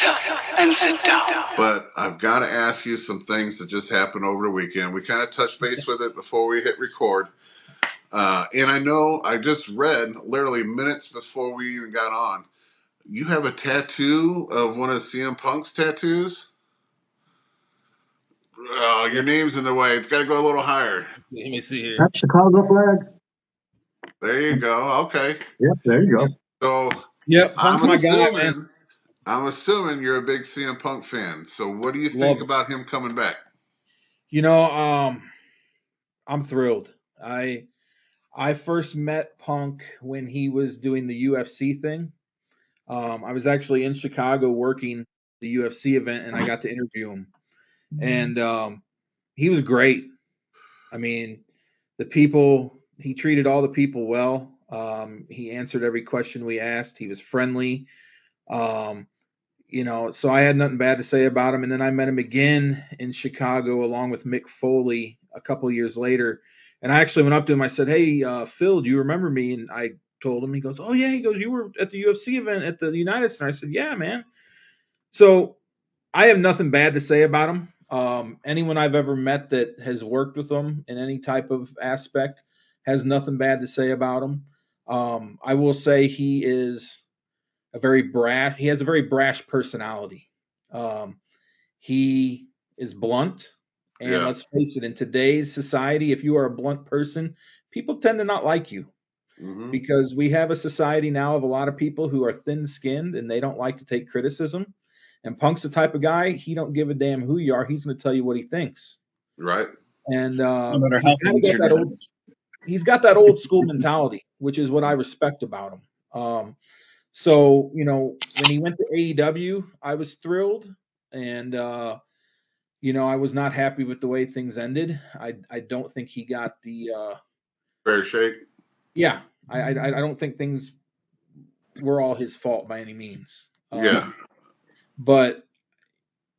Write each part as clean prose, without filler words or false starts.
shut up and sit down. But I've got to ask you some things that just happened over the weekend. We kind of touched base with it before we hit record. And I know I just read literally minutes before we even got on, you have a tattoo of one of CM Punk's tattoos? Your name's in the way. It's got to go a little higher. Let me see here. That's Chicago flag. There you go. Okay. Yep, there you go. So, yep, Punk's my guy, man. I'm assuming you're a big CM Punk fan. So, what do you think about him coming back? You know, I'm thrilled. I first met Punk when he was doing the UFC thing. I was actually in Chicago working the UFC event, and I got to interview him. And he was great. I mean, he treated all the people well. He answered every question we asked. He was friendly. So I had nothing bad to say about him. And then I met him again in Chicago along with Mick Foley a couple years later. And I actually went up to him. I said, "Hey, Phil, do you remember me?" And I told him. He goes, "Oh, yeah." He goes, "You were at the UFC event at the United Center." I said, "Yeah, man." So I have nothing bad to say about him. Anyone I've ever met that has worked with him in any type of aspect has nothing bad to say about him. I will say he has a very brash personality. He is blunt. And let's face it, in today's society, if you are a blunt person, people tend to not like you. Mm-hmm. Because we have a society now of a lot of people who are thin-skinned and they don't like to take criticism. And Punk's the type of guy, he don't give a damn who you are. He's going to tell you what he thinks. Right. And he's got that old school mentality, which is what I respect about him. So, when he went to AEW, I was thrilled. And, I was not happy with the way things ended. I don't think he got the fair shake. Yeah. I don't think things were all his fault by any means. But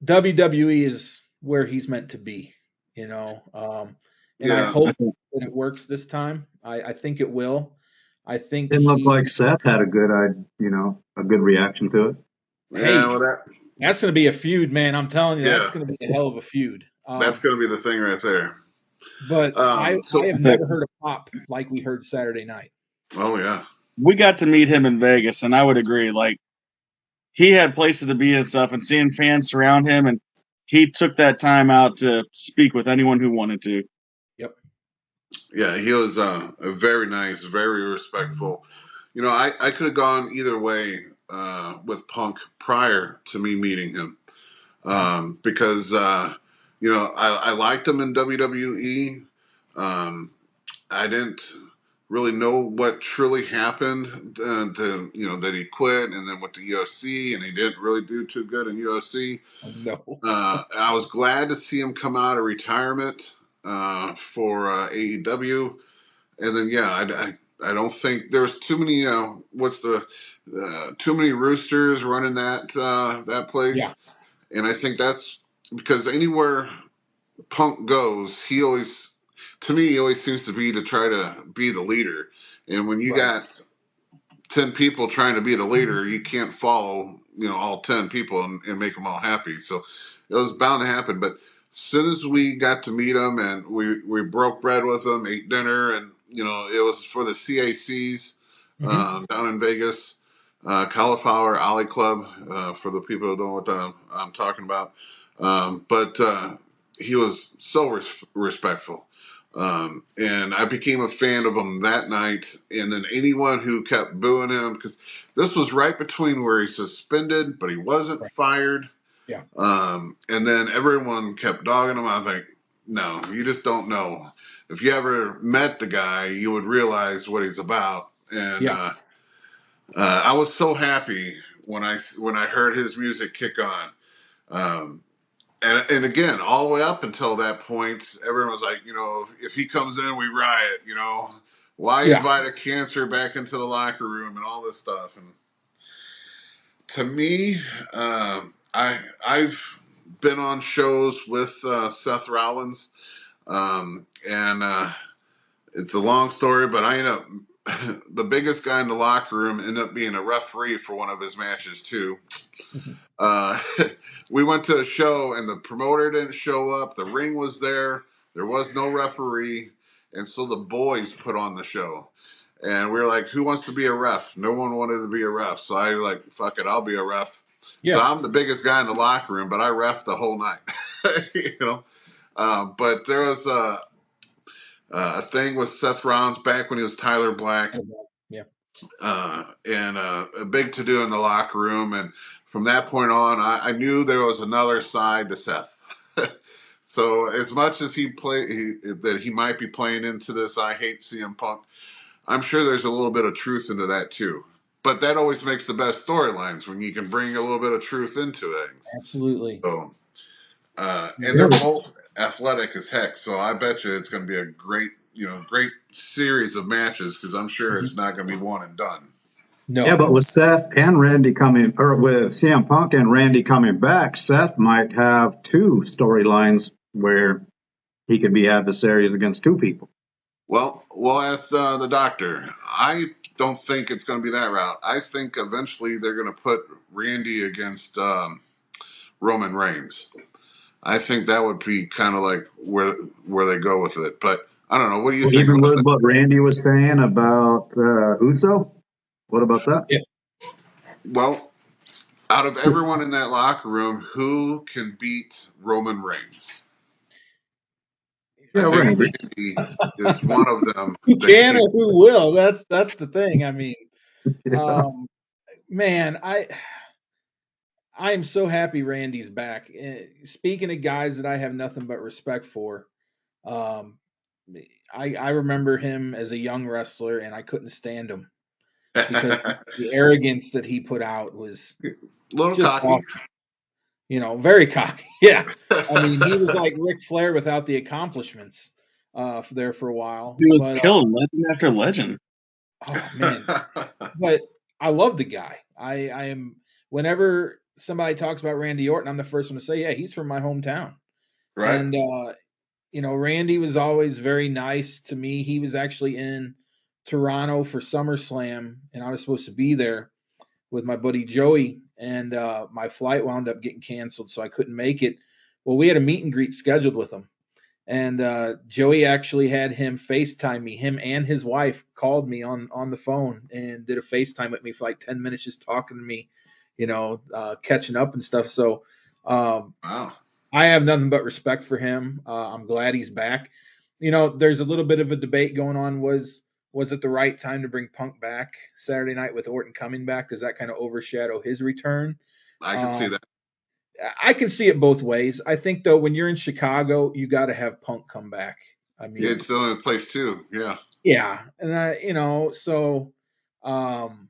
WWE is where he's meant to be, and I hope that it works this time. I think it will. I think it looked like Seth had a good reaction to it. Hey, that's going to be a feud, man. I'm telling you, that's going to be a hell of a feud. That's going to be the thing right there. But I have never heard a pop like we heard Saturday night. Oh, yeah. We got to meet him in Vegas, and I would agree. Like, he had places to be and stuff, and seeing fans surround him, and he took that time out to speak with anyone who wanted to. Yep. Yeah, he was very nice, very respectful. I could have gone either way with Punk prior to me meeting him because, I liked him in WWE. I didn't really know what truly happened that he quit and then went to UFC and he didn't really do too good in UFC. No. I was glad to see him come out of retirement for AEW. And then, I don't think there's too many, too many roosters running that place. Yeah. And I think that's because anywhere Punk goes, he always seems to be to try to be the leader. And when you got 10 people trying to be the leader, you can't follow, all 10 people and make them all happy. So it was bound to happen. But as soon as we got to meet him and we broke bread with him, ate dinner, and, it was for the CACs down in Vegas, Cauliflower Alley Club, for the people who don't know what I'm talking about. But he was so respectful. And I became a fan of him that night. And then anyone who kept booing him, because this was right between where he's suspended, but he wasn't fired. Yeah. And then everyone kept dogging him. I was like, no, you just don't know. If you ever met the guy, you would realize what he's about. And I was so happy when I heard his music kick on. And again, all the way up until that point, everyone was like, if he comes in, we riot, Why invite a cancer back into the locker room and all this stuff? And to me, I've been on shows with Seth Rollins, and it's a long story, but I ended up the biggest guy in the locker room ended up being a referee for one of his matches too. Mhm. Uh, we went to a show and the promoter didn't show up. The ring was there. There was no referee. And so the boys put on the show. And we were like, who wants to be a ref? No one wanted to be a ref. So I was like, fuck it, I'll be a ref. So Yeah. I'm the biggest guy in the locker room, but I ref the whole night. you know. But there was a thing with Seth Rollins back when he was Tyler Black. Yeah. And a big to do in the locker room. And from that point on, I knew there was another side to Seth. So as much as that he might be playing into this, I hate CM Punk. I'm sure there's a little bit of truth into that too. But that always makes the best storylines when you can bring a little bit of truth into things. Absolutely. So, and they're both athletic as heck. So I bet you it's going to be a great series of matches because I'm sure it's not going to be one and done. No. Yeah, but with Seth and Randy coming, or with CM Punk and Randy coming back, Seth might have two storylines where he could be adversaries against two people. Well, we'll ask the doctor. I don't think it's going to be that route. I think eventually they're going to put Randy against Roman Reigns. I think that would be kind of like where they go with it. But I don't know. What do you think Even about with that? what Randy was saying about Uso, what about that? Yeah. Well, out of everyone in that locker room, who can beat Roman Reigns? Yeah, I think Randy. Randy is one of them. Who that can or who will? That's the thing. I mean, Yeah. man, I am so happy Randy's back. Speaking of guys that I have nothing but respect for, um, I remember him as a young wrestler, and I couldn't stand him because the arrogance that he put out was Little just cocky. awful. Very cocky. Yeah, I mean, he was like Ric Flair without the accomplishments. There for a while, He was but killing legend after legend. oh man, but I love the guy. I am whenever somebody talks about Randy Orton, I'm the first one to say, yeah, he's from my hometown. Right? And Randy was always very nice to me. He was actually in Toronto for SummerSlam, and I was supposed to be there with my buddy Joey, and my flight wound up getting canceled, so I couldn't make it. Well, we had a meet and greet scheduled with him. And Joey actually had him FaceTime me. Him and his wife called me on the phone and did a FaceTime with me for like 10 minutes, just talking to me, catching up and stuff. So Wow. I have nothing but respect for him. I'm glad he's back. There's a little bit of a debate going on. Was it the right time to bring Punk back Saturday night with Orton coming back? Does that kind of overshadow his return? I can see Um, that. I can see it both ways. I think though, when you're in Chicago, you got to have Punk come back. I Yeah, mean, it's still in place too. Yeah. yeah, and so um,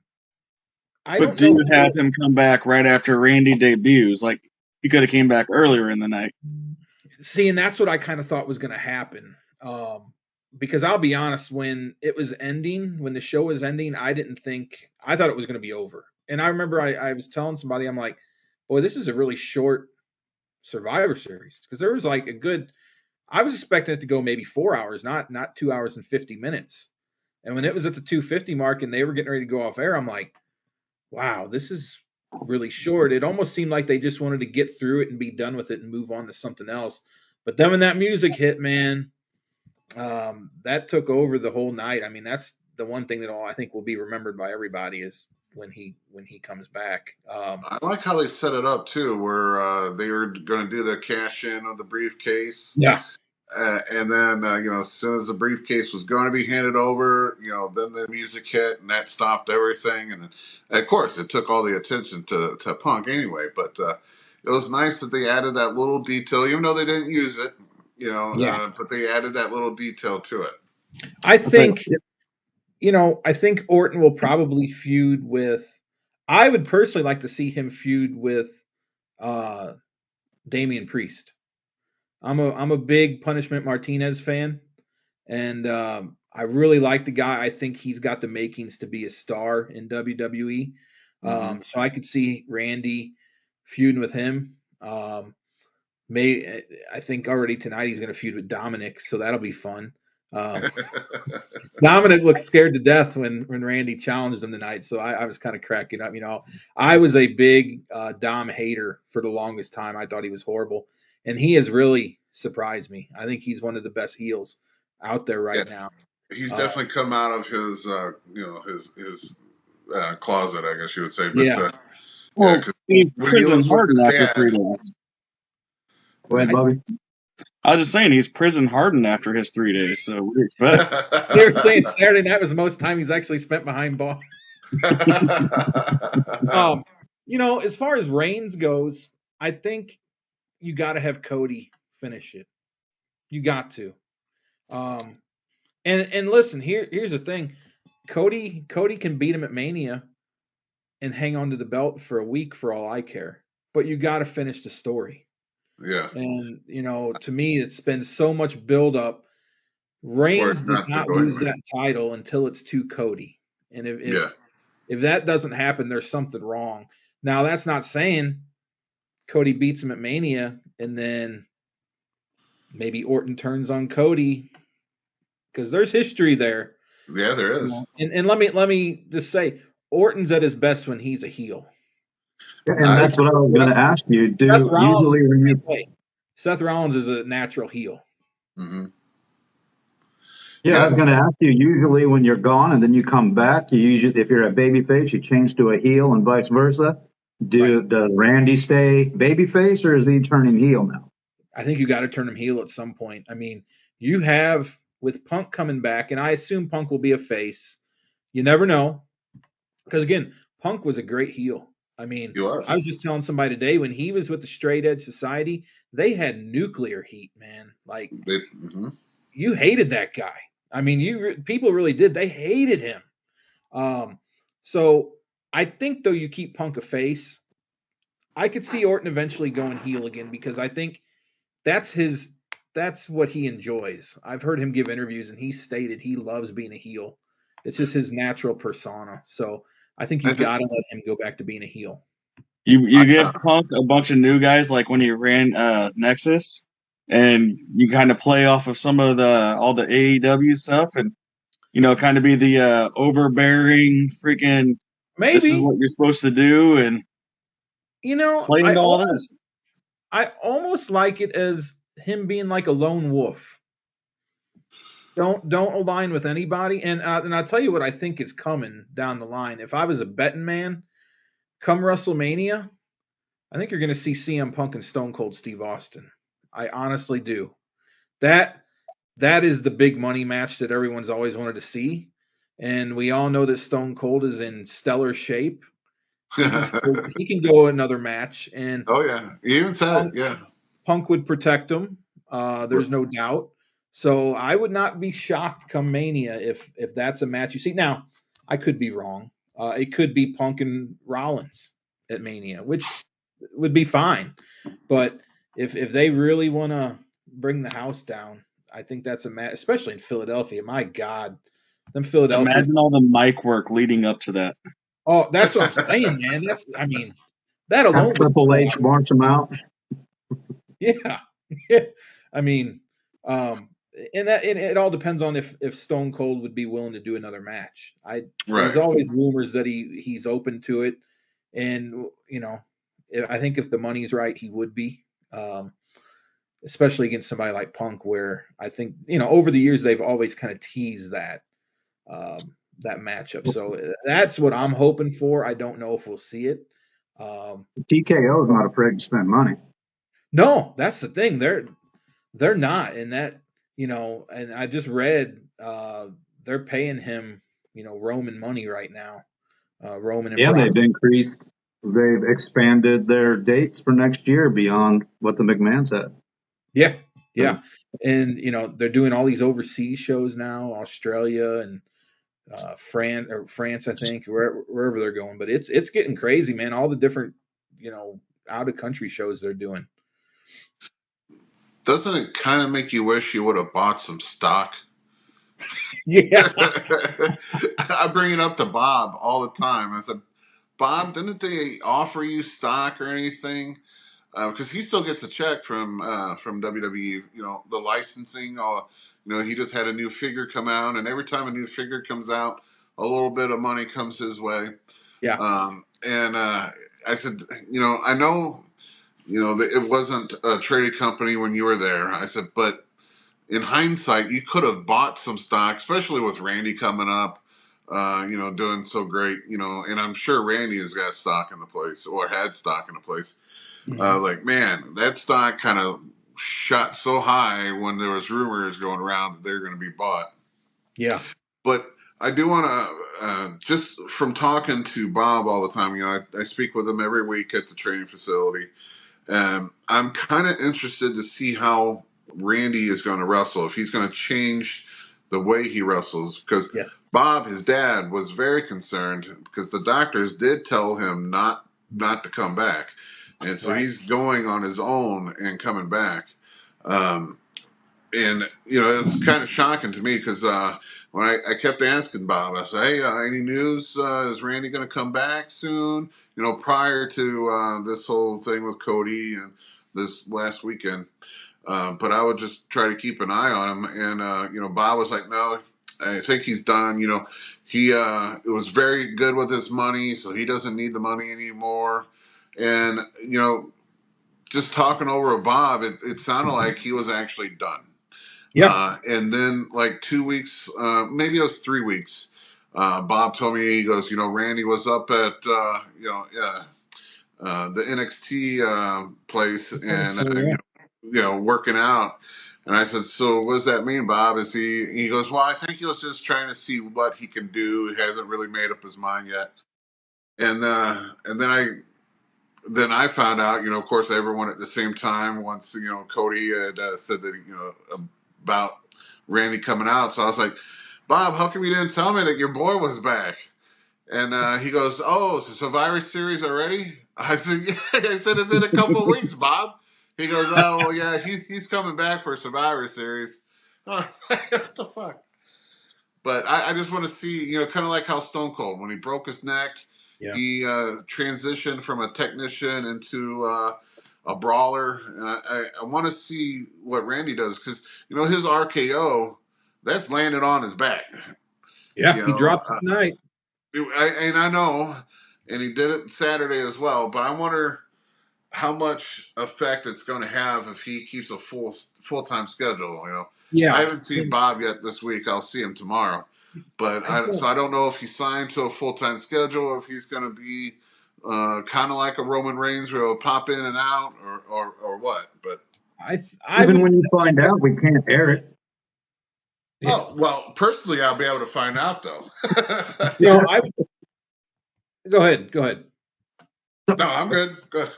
I But don't do know you have who. him come back right after Randy debuts? Like he could have came back earlier in the night. See, and that's what I kind of thought was going to happen. Because I'll be honest, when it was ending, when the show was ending, I thought it was going to be over. And I remember I was telling somebody, I'm like, boy, this is a really short Survivor Series because there was like I was expecting it to go maybe 4 hours, not 2 hours and 50 minutes. And when it was at the 250 mark and they were getting ready to go off air, I'm like, wow, this is really short. It almost seemed like they just wanted to get through it and be done with it and move on to something else. But then when that music hit, man, that took over the whole night. I mean, that's the one thing that I think will be remembered by everybody is when he comes back. I like how they set it up too, where they were going to do the cash in of the briefcase. Yeah. And then, as soon as the briefcase was going to be handed over, then the music hit and that stopped everything. And then, of course, it took all the attention to Punk anyway. But it was nice that they added that little detail, even though they didn't use it, Yeah. but they added that little detail to it. I It's like think, I think Orton will probably feud with, I would personally like to see him feud with uh, Damian Priest. I'm a big Punishment Martinez fan, and I really like the guy. I think he's got the makings to be a star in WWE. Mm-hmm. So I could see Randy feuding with him. I think already tonight he's going to feud with Dominic, so that'll be fun. Um, Dominic looked scared to death when Randy challenged him tonight, so I was kind of cracking up. I was a big Dom hater for the longest time. I thought he was horrible, and he has really surprised me. I think he's one of the best heels out there Yeah, right now. he's definitely come out of his his closet, I guess you would say. But Yeah. yeah, Well, because he's when he prison was with hardened his after dad, 3 days. Go ahead, Bobby. I was just saying he's prison hardened after his 3 days. So what do you expect? They were saying Saturday night was the most time he's actually spent behind bars. As far as Reigns goes, I think you got to have Cody finish it. You got to. And listen, here's the thing. Cody can beat him at Mania and hang on to the belt for a week for all I care. But you got to finish the story. yeah, And to me, it's been so much build up. for Reigns it does not to not go lose anywhere. that title until it's to Cody. And Yeah, if that doesn't happen, there's something wrong. Now, that's not saying Cody beats him at Mania and then maybe Orton turns on Cody because there's history there. yeah, there is. And let me just say, Orton's at his best when he's a heel. And that's what I was going to ask you. Seth Do Rollins is usually the when same you way. Seth Rollins is a natural heel. Mm-hmm. Yeah, I was going to ask you. Usually, when you're gone and then you come back, you usually, if you're a babyface, you change to a heel, and vice versa. Right. Does Randy stay babyface, or is he turning heel now? I think you got to turn him heel at some point. I mean, you have with Punk coming back, and I assume Punk will be a face. You never know, because again, Punk was a great heel. I mean, He was. I was just telling somebody today when he was with the Straight Edge Society, they had nuclear heat, man. Like you hated that guy. I mean, people really did. They hated him. So I think though you keep Punk a face, I could see Orton eventually going heel again because I think that's what he enjoys. I've heard him give interviews and he stated he loves being a heel. It's just his natural persona. So I think you got to let him go back to being a heel. You give Punk a bunch of new guys like when he ran Nexus, and you kind of play off of some of all the AEW stuff, and kind of be the overbearing freaking. Maybe this is what you're supposed to do, and play into all that. I almost like it as him being like a lone wolf. Don't align with anybody, and I'll tell you what I think is coming down the line. If I was a betting man, come WrestleMania, I think you're going to see CM Punk and Stone Cold Steve Austin. I honestly do. That is the big money match that everyone's always wanted to see, and we all know that Stone Cold is in stellar shape. He can go another match, and oh yeah, he even said it. Yeah, Punk would protect him. There's no doubt. So I would not be shocked come Mania if that's a match you see. Now, I could be wrong. It could be Punk and Rollins at Mania, which would be fine. But if they really want to bring the house down, I think that's a match, especially in Philadelphia. My God, them Philadelphia. Imagine all the mic work leading up to that. Oh, that's what I'm saying, man. That alone. Have Triple H march him out. Yeah. I mean, and it all depends on if Stone Cold would be willing to do another match. There's always rumors that he's open to it, and I think if the money's right, he would be, especially against somebody like Punk, where I think over the years they've always kind of teased that matchup. So that's what I'm hoping for. I don't know if we'll see it. TKO is not afraid to spend money. No, that's the thing. They're not, and that and I just read they're paying him Roman money right now. Roman and yeah, Brock. they've expanded their dates for next year beyond what the McMahon said. Yeah, and they're doing all these overseas shows now, Australia and France, I think, wherever they're going. But it's getting crazy, man. All the different out of country shows they're doing. Doesn't it kind of make you wish you would have bought some stock? Yeah. I bring it up to Bob all the time. I said, Bob, didn't they offer you stock or anything? because he still gets a check from WWE. You know, the licensing. You know, he just had a new figure come out, and every time a new figure comes out, a little bit of money comes his way. Yeah. And I said, you know, I know, you know, that it wasn't a traded company when you were there. I said, but in hindsight, you could have bought some stock, especially with Randy coming up, you know, doing so great, you know, and I'm sure Randy has got stock in the place or had stock in the place. Mhm. Like, man, that stock kind of shot so high when there was rumors going around that they're going to be bought. Yeah. But I do want to, just from talking to Bob all the time, you know, I speak with him every week at the training facility. I'm kind of interested to see how Randy is going to wrestle, if he's going to change the way he wrestles. Because Yes. Bob, his dad, was very concerned because the doctors did tell him not to come back, and so Right. he's going on his own and coming back. Um, and you know, it's kind of shocking to me because when I kept asking Bob, I said, "Hey, any news? Is Randy going to come back soon?" You know, prior to this whole thing with Cody and this last weekend. But I would just try to keep an eye on him. And you know, Bob was like, "No, I think he's done." You know, he it was very good with his money, so he doesn't need the money anymore. And you know, just talking over with Bob, it sounded like he was actually done. Yeah. And then like 2 weeks, maybe it was 3 weeks. Bob told me, he goes, you know, Randy was up at the NXT place and So, yeah. you know, working out. And I said, so what does that mean, Bob? Is he goes, well, I think he was just trying to see what he can do. He hasn't really made up his mind yet. And then I found out, you know, of course, everyone at the same time, once, you know, Cody had said that, you know, about Randy coming out. So I was like, Bob, how come you didn't tell me that your boy was back? And he goes, oh, it's a Survivor Series already? I said, yeah. I said, it's in a couple of weeks, Bob. He goes, oh, well, yeah, he's coming back for Survivor Series. I was like, what the fuck? But I just want to see, you know, kind of like how Stone Cold, when he broke his neck, Yeah. he transitioned from a technician into a brawler. And I want to see what Randy does because, you know, his RKO, that's landed on his back. Yeah. You He know, dropped it tonight. and I know, and he did it Saturday as well. But I wonder how much effect it's going to have if he keeps a full time schedule. You know, I Yeah. haven't seen Bob yet this week. I'll see him tomorrow. But I don't. I don't know if he's signed to a full time schedule, or if he's going to be kind of like a Roman Reigns, where he'll pop in and out, or what. But I Even would. when you find out, we can't air it. Yeah. oh well, personally, I'll be able to find out though. You know, I would. Go ahead. Go ahead. No, I'm good. Good.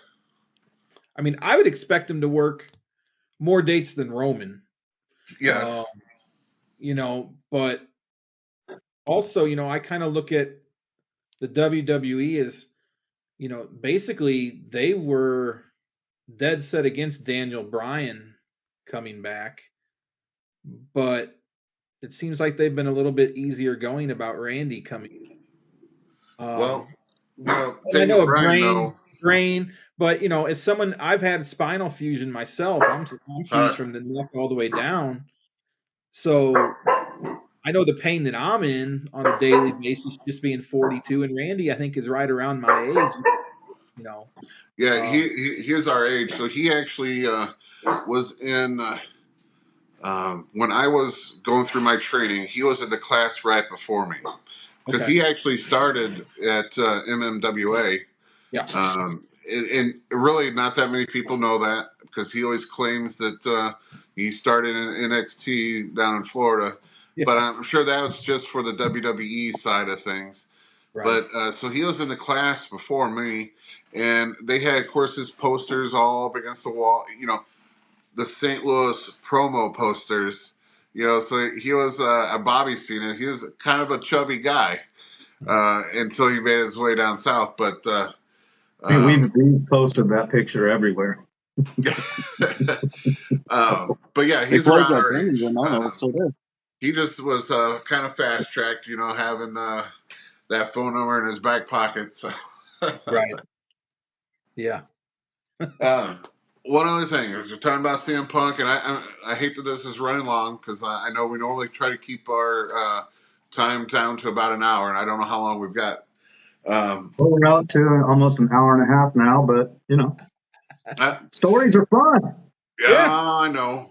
I mean, I would expect him to work more dates than Roman. Uh, Yes. you know, but also, you know, I kind of look at the WWE as, you know, basically they were dead set against Daniel Bryan coming back, but it seems like they've been a little bit easier going about Randy coming. Well, And I Daniel know a Bryan though. brain, but you know, as someone I've had a spinal fusion myself, I'm Uh, fused from the neck all the way down. So I know the pain that I'm in on a daily basis, just being 42, and Randy, I think, is right around my age. You know, yeah, um, he's our age, so he actually was in. When I was going through my training, he was in the class right before me because okay, he actually started at MMWA. yeah, And really, not that many people know that because he always claims that he started in NXT down in Florida. yeah, But I'm sure that was just for the WWE side of things. right, But so he was in the class before me, and they had, of course, his posters all up against the wall. You know, the St. Louis promo posters. You know, so he was a Bobby Cena. He was kind of a chubby guy until he made his way down south. But I mean, um, we've posted that picture everywhere. but yeah, They he's closed around that our thing age. again. I don't know. It's still there. He just was kind of fast tracked, you know, having that phone number in his back pocket. So right, yeah. One other thing, as we're talking about CM Punk, and I hate that this is running long because I know we normally try to keep our time down to about an hour, and I don't know how long we've got. Well, we're out to almost an hour and a half now, but stories are fun. Yeah, I know.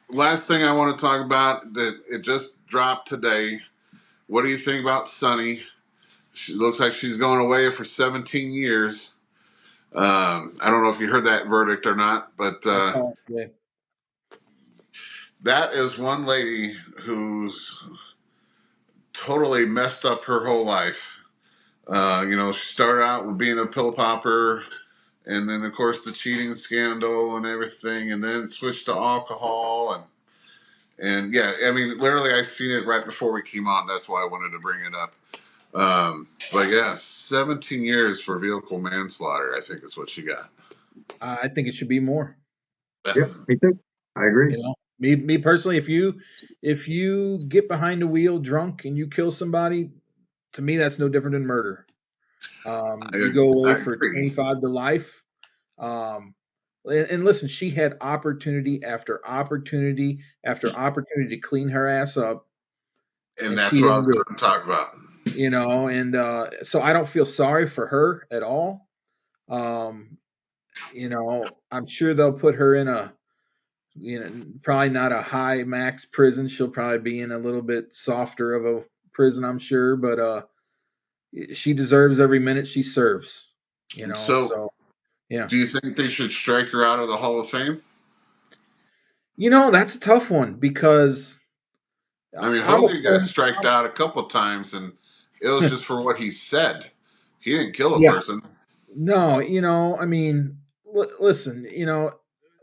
Last thing I want to talk about that it just dropped today. What do you think about Sunny? She looks like she's going away for 17 years. I don't know if you heard that verdict or not, but that is one lady who's totally messed up her whole life. She started out with being a pill popper, and then of course the cheating scandal and everything, and then switched to alcohol and yeah, I mean literally I seen it right before we came on. That's why I wanted to bring it up. But yeah, 17 years for vehicle manslaughter, I think is what she got. I think it should be more. Yeah, me too. I agree. Me personally, if you get behind a wheel drunk and you kill somebody, to me that's no different than murder. You go away for 25 to life. And listen, she had opportunity after opportunity after opportunity to clean her ass up, and that's what I was going to talk about. So I don't feel sorry for her at all. I'm sure they'll put her in probably not a high max prison. She'll probably be in a little bit softer of a prison, I'm sure, but she deserves every minute she serves. So yeah. Do you think they should strike her out of the Hall of Fame? That's a tough one because I mean, Hogan got striked out a couple times, and it was just for what he said. He didn't kill a person. No, I mean, listen,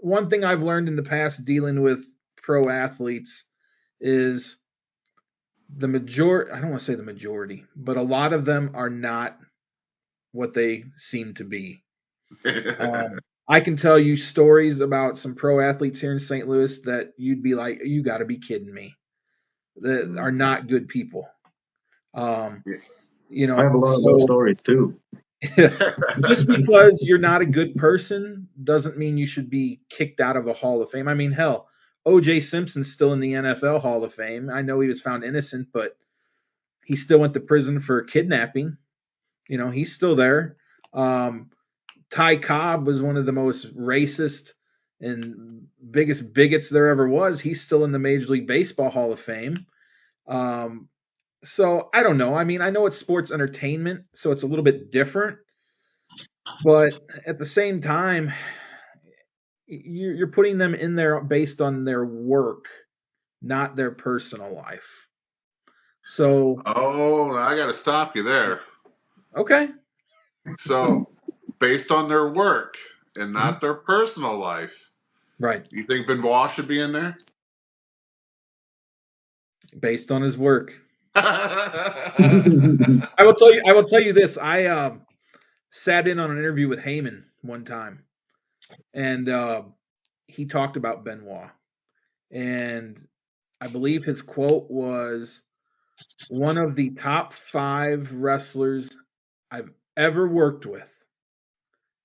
one thing I've learned in the past dealing with pro athletes is the majority, I don't want to say the majority, but a lot of them are not what they seem to be. I can tell you stories about some pro athletes here in St. Louis that you'd be like, you got to be kidding me. That are not good people. I have a lot of those stories too. Just because you're not a good person doesn't mean you should be kicked out of a Hall of Fame. I mean, hell, O.J. Simpson's still in the NFL Hall of Fame. I know he was found innocent, but he still went to prison for kidnapping. He's still there. Ty Cobb was one of the most racist and biggest bigots there ever was. He's still in the Major League Baseball Hall of Fame. So I don't know. I mean, I know it's sports entertainment, so it's a little bit different. But at the same time, you're putting them in there based on their work, not their personal life. So. Oh, I got to stop you there. Okay. So, based on their work and not their personal life, right? You think Benoit should be in there? Based on his work. I will tell you this. I sat in on an interview with Heyman one time, and he talked about Benoit, and I believe his quote was, "One of the top 5 wrestlers I've ever worked with.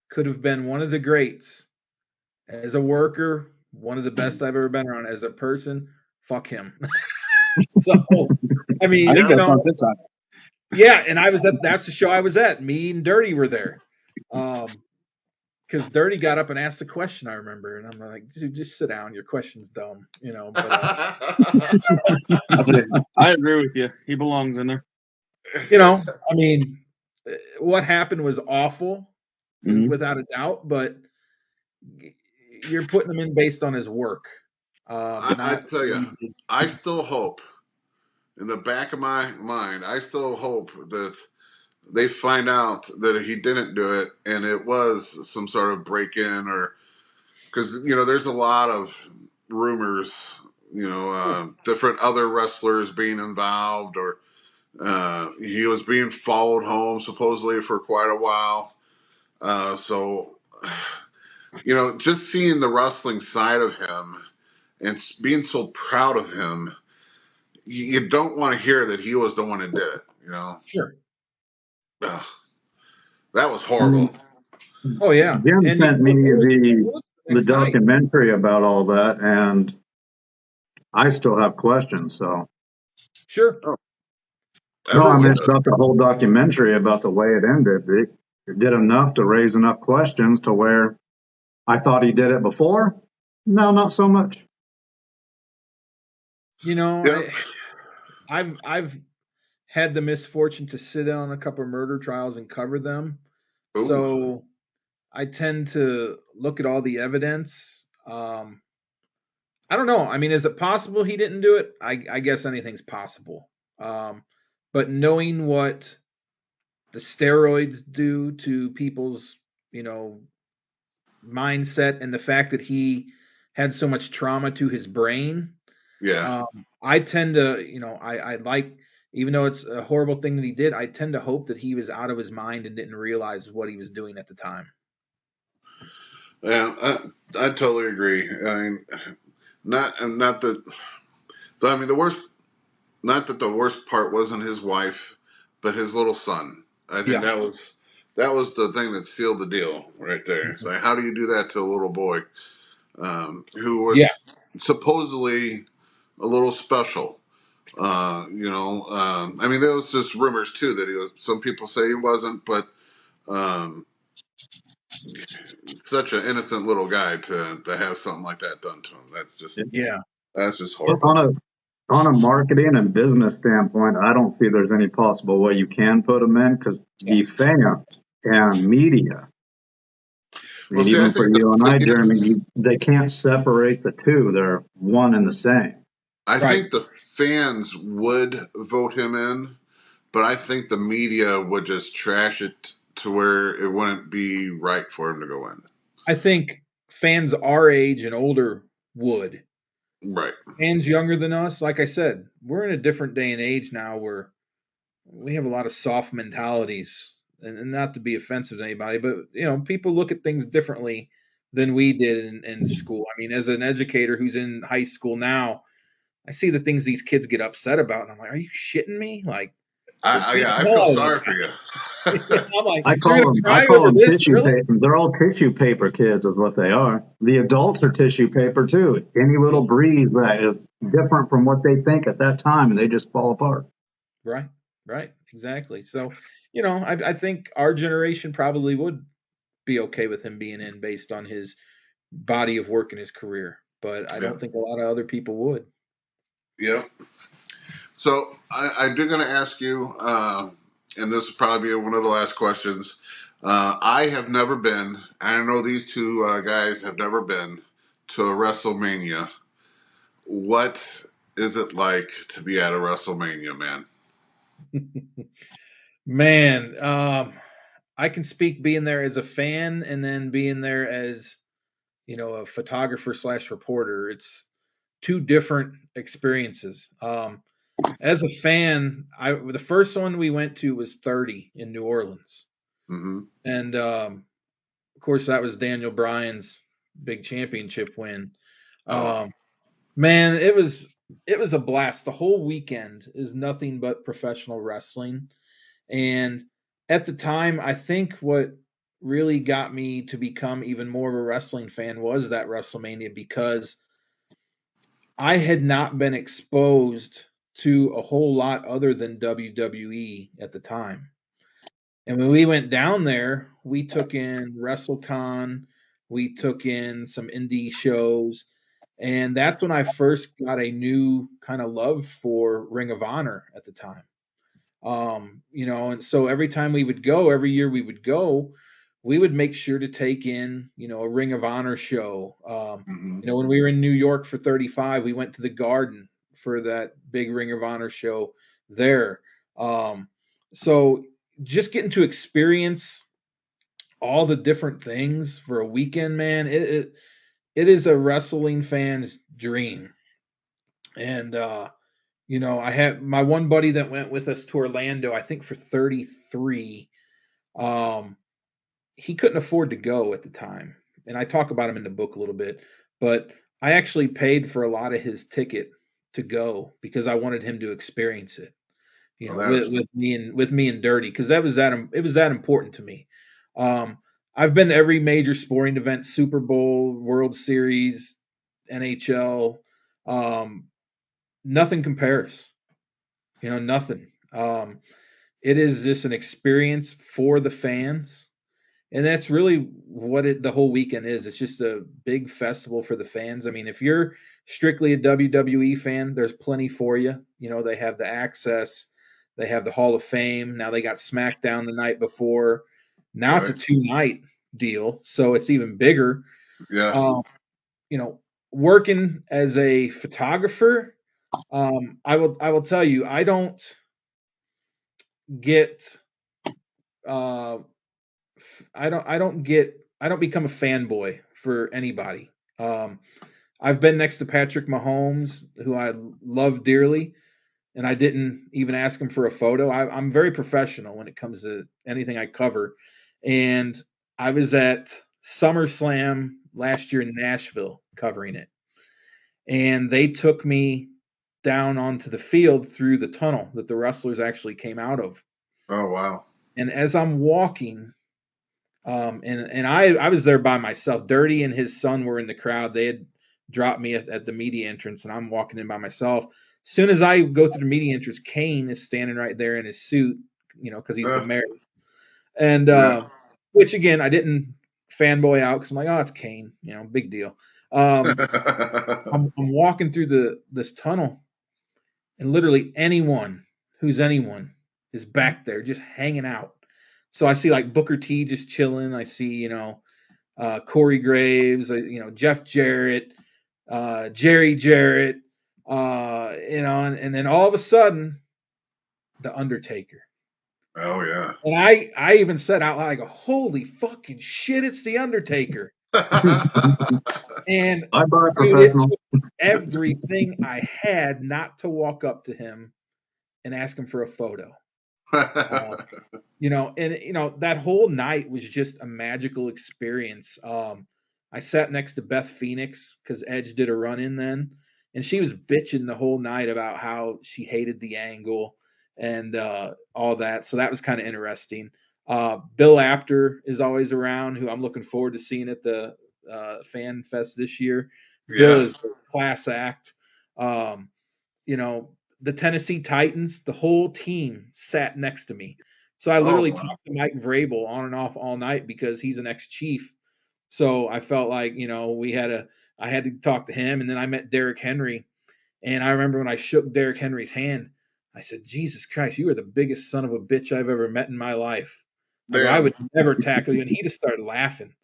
Could have been one of the greats. As a worker, one of the best I've ever been around. As a person, fuck him." So, I mean, I think that's on TikTok. Yeah, and that's the show I was at. Me and Dirty were there. Because Dirty got up and asked a question, I remember, and I'm like, dude, just sit down. Your question's dumb, But I agree with you. He belongs in there. I mean, what happened was awful, without a doubt. But you're putting him in based on his work. I tell you, I still hope, in the back of my mind, I still hope that they find out that he didn't do it and it was some sort of break-in, or because there's a lot of rumors, different other wrestlers being involved, or he was being followed home supposedly for quite a while. So just seeing the wrestling side of him and being so proud of him, you don't want to hear that he was the one that did it. Sure. Ugh. That was horrible. Oh yeah, Jim and sent me it was the the next night. documentary about all that, and I still have questions. So Sure. no, I Everyone mean does. about the whole documentary about the way it ended. It did enough to raise enough questions to where I thought he did it before. No, not so much. You know, Yep. I've had the misfortune to sit in on a couple of murder trials and cover them. Ooh. So I tend to look at all the evidence. I don't know. I mean, is it possible he didn't do it? I guess anything's possible. Um, but knowing what the steroids do to people's, you know, mindset and the fact that he had so much trauma to his brain, Yeah. I tend to, I like, even though it's a horrible thing that he did, I tend to hope that he was out of his mind and didn't realize what he was doing at the time. Yeah. I totally agree. I mean, not that. I mean, the worst. Not that the worst part wasn't his wife, but his little son. I think Yeah. that was the thing that sealed the deal right there. So how do you do that to a little boy who Yeah. was supposedly a little special? I mean, there was just rumors too that he was. Some people say he wasn't, but um, such an innocent little guy to have something like that done to him. Yeah. That's just But horrible. on a marketing and business standpoint, I don't see there's any possible way you can put them in because Yeah. the fans and media, I Well, mean, see, I even for think the you and I, Jeremy, fans. they can't separate the two. They're one and the same. I Right. think the fans would vote him in, but I think the media would just trash it to where it wouldn't be right for him to go in. I think fans our age and older would. Right. Fans younger than us, like I said, we're in a different day and age now where we have a lot of soft mentalities, and not to be offensive to anybody, but people look at things differently than we did in school. I mean, as an educator who's in high school now, I see the things these kids get upset about, and I'm like, are you shitting me? Like, they're beating Yeah, I the feel hell out of sorry this for you. guy. I'm like, I you're call gonna them, I cry call over them this, tissue really? paper. They're all tissue paper kids, is what they are. The adults are tissue paper too. Any Yeah, little breeze that is different from what they think at that time, and they just fall apart. right, right, exactly. So, I think our generation probably would be okay with him being in based on his body of work and his career, but I Yeah. don't think a lot of other people would. Yep. So I do going to ask you, and this will probably be one of the last questions. I have never been, and I know these two guys have never been to a WrestleMania. What is it like to be at a WrestleMania, man? Man, I can speak being there as a fan and then being there as, a photographer slash reporter. It's two different experiences. As a fan, the first one we went to was 30 in New Orleans, Mm-hmm. and of course that was Daniel Bryan's big championship win. Oh, Um, Man, it was a blast. The whole weekend is nothing but professional wrestling. And at the time, I think what really got me to become even more of a wrestling fan was that WrestleMania, because I had not been exposed to a whole lot other than WWE at the time. And when we went down there, we took in WrestleCon, we took in some indie shows, and that's when I first got a new kind of love for Ring of Honor at the time. And so every time we would go, every year we would go, we would make sure to take in, a Ring of Honor show. mm-hmm. When we were in New York for 35, we went to the Garden for that big Ring of Honor show there. So just getting to experience all the different things for a weekend, man, it is a wrestling fan's dream. And I had my one buddy that went with us to Orlando, I think for 33. Um, he couldn't afford to go at the time. And I talk about him in the book a little bit, but I actually paid for a lot of his ticket to go because I wanted him to experience it, Well, with me and Dirty, because it was that important to me. Um, I've been to every major sporting event, Super Bowl, World Series, NHL. Nothing compares. Nothing. It is just an experience for the fans. And that's really what the whole weekend is. It's just a big festival for the fans. I mean, if you're strictly a WWE fan, there's plenty for you. They have the access, they have the Hall of Fame. Now they got SmackDown the night before. Now it's a 2-night deal, so it's even bigger. Yeah. Working as a photographer, I will tell you, I don't get I don't become a fanboy for anybody. I've been next to Patrick Mahomes, who I love dearly, and I didn't even ask him for a photo. I'm very professional when it comes to anything I cover. And I was at SummerSlam last year in Nashville covering it. And they took me down onto the field through the tunnel that the wrestlers actually came out of. Oh, wow. And as I'm walking, and I was there by myself. Dirty and his son were in the crowd. They had dropped me at the media entrance, and I'm walking in by myself. As soon as I go through the media entrance, Kane is standing right there in his suit, because he's the mayor. And which again, I didn't fanboy out because I'm like, oh, it's Kane, big deal. I'm walking through this tunnel, and literally anyone is back there just hanging out. So I see like Booker T just chilling. I see, Corey Graves, Jeff Jarrett, Jerry Jarrett, and then all of a sudden, The Undertaker. Oh, yeah. And I even said out loud, I go, holy fucking shit, it's The Undertaker. And dude, it took everything I had not to walk up to him and ask him for a photo. That whole night was just a magical experience. I sat next to Beth Phoenix because Edge did a run in then, and she was bitching the whole night about how she hated the angle and all that. So that was kind of interesting. Bill Apter is always around, who I'm looking forward to seeing at the Fan Fest this year. Bill is a class act. The Tennessee Titans, the whole team sat next to me. So I literally talked to Mike Vrabel on and off all night because he's an ex-Chief. So I felt like, I had to talk to him. And then I met Derrick Henry. And I remember when I shook Derrick Henry's hand, I said, Jesus Christ, you are the biggest son of a bitch I've ever met in my life. I would never tackle you. And he just started laughing.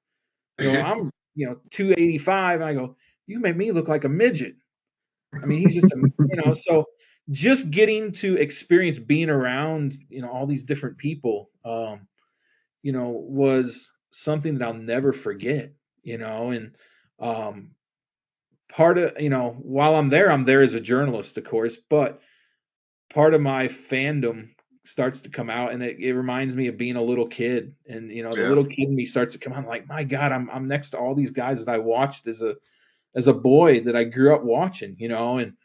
I'm, 285. And I go, you made me look like a midget. I mean, he's just, so just getting to experience being around, all these different people, was something that I'll never forget, and part of, while I'm there as a journalist, of course, but part of my fandom starts to come out, and it reminds me of being a little kid, and, the little kid in me starts to come out like, my God, I'm next to all these guys that I watched as a boy that I grew up watching, and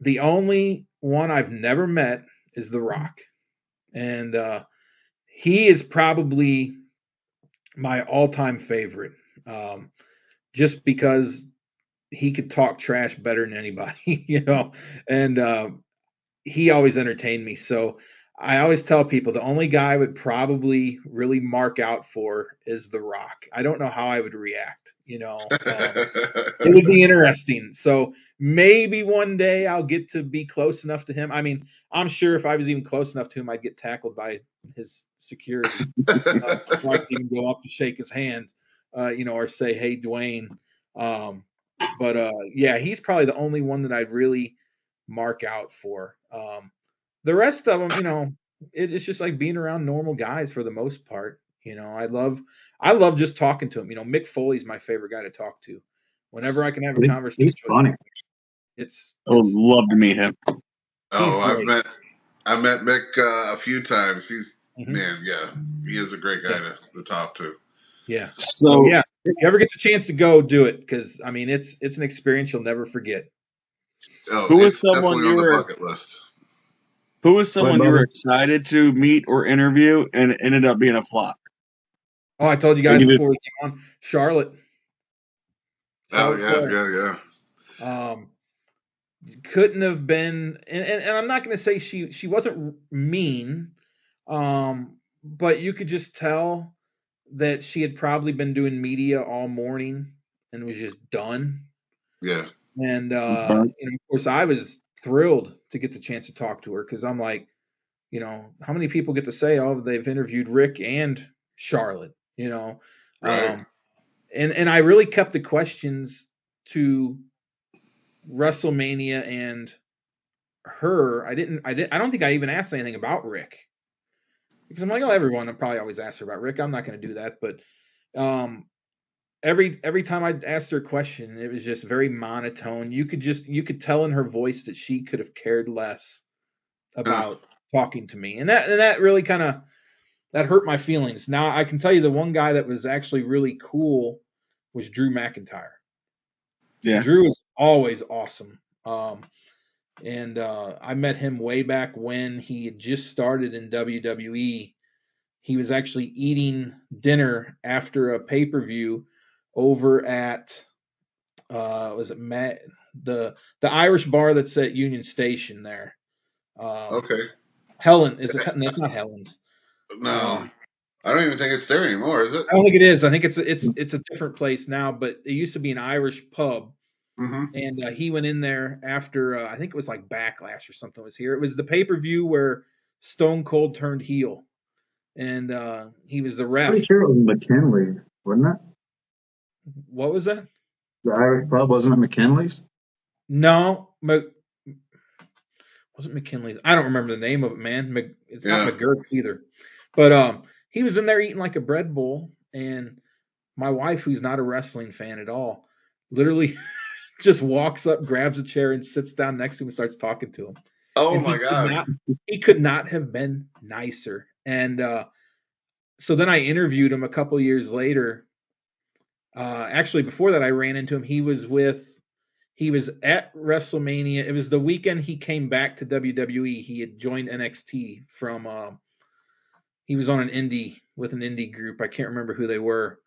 the only one I've never met is The Rock. And he is probably my all-time favorite, just because he could talk trash better than anybody, and he always entertained me. So I always tell people the only guy I would probably really mark out for is The Rock. I don't know how I would react, it would be interesting. So maybe one day I'll get to be close enough to him. I mean, I'm sure if I was even close enough to him, I'd get tackled by his security. Before I could even go up to shake his hand, or say, hey, Dwayne. Yeah, he's probably the only one that I'd really mark out for. The rest of them, it's just like being around normal guys for the most part. I love just talking to him. Mick Foley's my favorite guy to talk to. Whenever I can have a conversation, he's funny. I would love to meet him. Oh, I've met Mick a few times. He's man, yeah, he is a great guy to talk to. Yeah. So yeah, if you ever get the chance to go, do it, because I mean it's an experience you'll never forget. Oh, who was someone on the bucket list? Who was someone you were excited to meet or interview and it ended up being a flop? Oh, I told you guys before we came on, Charlotte. Oh Flair. yeah. Couldn't have been, and I'm not going to say she wasn't mean, but you could just tell that she had probably been doing media all morning and was just done. Yeah. And of course, I was thrilled to get the chance to talk to her because I'm like, how many people get to say, oh, they've interviewed Rick and Charlotte, Right. And I really kept the questions to WrestleMania and her. I don't think I even asked anything about Rick because I'm like, oh, everyone will probably always ask her about Rick. I'm not going to do that, but every time I asked her a question, it was just very monotone. You could tell in her voice that she could have cared less about talking to me, and that really kind of that hurt my feelings. Now I can tell you the one guy that was actually really cool was Drew McIntyre. Yeah. Drew is always awesome. And I met him way back when he had just started in WWE. He was actually eating dinner after a pay-per-view over at was it the Irish bar that's at Union Station there. Okay. Helen is it? No, it's not Helen's. No, I don't even think it's there anymore, is it? I don't think it is. I think it's a different place now, but it used to be an Irish pub. Mm-hmm. And he went in there after I think it was like Backlash or something was here. It was the pay-per-view where Stone Cold turned heel, and he was the ref. Pretty sure it was McKinley, wasn't it? What was that? The Irish pub, wasn't it McKinley's? No, wasn't McKinley's. I don't remember the name of it, man. It's not McGurk's either. But he was in there eating like a bread bowl, and my wife, who's not a wrestling fan at all, literally just walks up, grabs a chair, and sits down next to him and starts talking to him. Oh and my God. He could not have been nicer. And so then I interviewed him a couple years later. Actually, before that, I ran into him. He was at WrestleMania. It was the weekend he came back to WWE. He had joined NXT from, he was on an indie group. I can't remember who they were,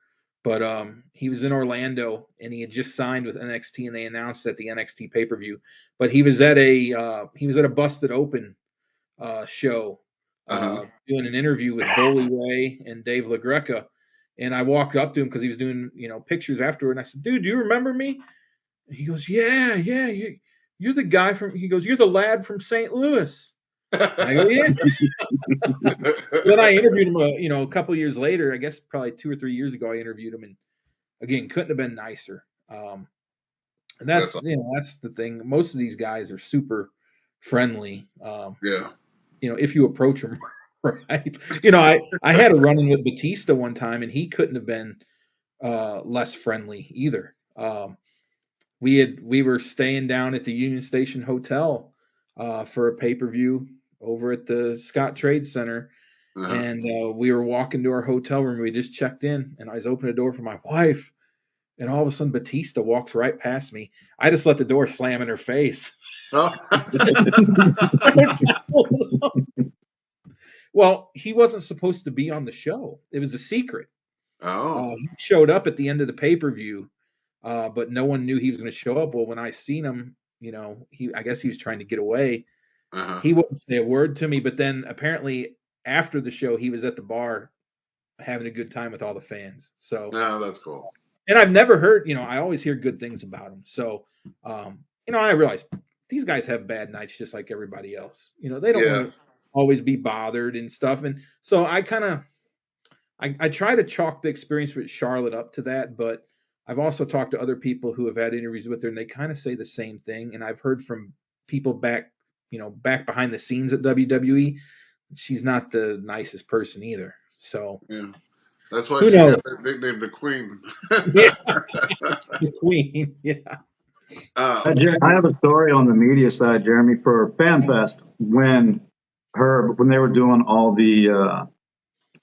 but he was in Orlando and he had just signed with NXT and they announced at the NXT pay-per-view. But he was at a Busted Open show doing an interview with Bully Ray and Dave LaGreca. And I walked up to him because he was doing, pictures afterward. And I said, dude, do you remember me? And he goes, yeah, you're the guy you're the lad from St. Louis. I go, yeah. Then I interviewed him, a couple of years later, I guess probably 2 or 3 years ago, I interviewed him and again, couldn't have been nicer. And that's the thing. Most of these guys are super friendly. If you approach them right. I had a run-in with Batista one time and he couldn't have been less friendly either. We were staying down at the Union Station Hotel for a pay-per-view over at the Scott Trade Center. And we were walking to our hotel room. We just checked in and I was opening the door for my wife. And all of a sudden Batista walks right past me. I just let the door slam in her face. Well, he wasn't supposed to be on the show. It was a secret. He showed up at the end of the pay-per-view, but no one knew he was going to show up. Well, when I seen him, I guess he was trying to get away. He wouldn't say a word to me, but then apparently after the show, he was at the bar having a good time with all the fans. So, that's cool. And I've never heard, I always hear good things about him. So, I realize these guys have bad nights just like everybody else. They don't want to always be bothered and stuff. And so I try to chalk the experience with Charlotte up to that, but I've also talked to other people who have had interviews with her and they kind of say the same thing. And I've heard from people back behind the scenes at WWE, she's not the nicest person either. So that's why she got that nickname, the Queen. The Queen, yeah. I have a story on the media side, Jeremy, for FanFest when they were doing all the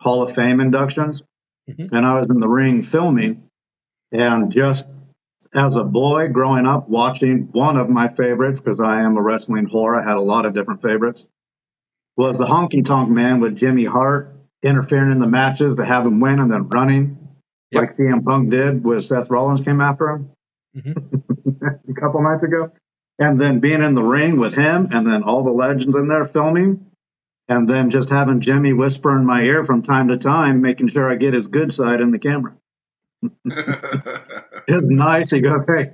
Hall of Fame inductions, and I was in the ring filming, and just as a boy growing up watching, one of my favorites, because I am a wrestling whore, I had a lot of different favorites, was the Honky Tonk Man with Jimmy Hart interfering in the matches to have him win and then running, like CM Punk did with Seth Rollins came after him a couple nights ago. And then being in the ring with him and then all the legends in there filming. And then just having Jimmy whisper in my ear from time to time, making sure I get his good side in the camera. It's nice. He goes, hey,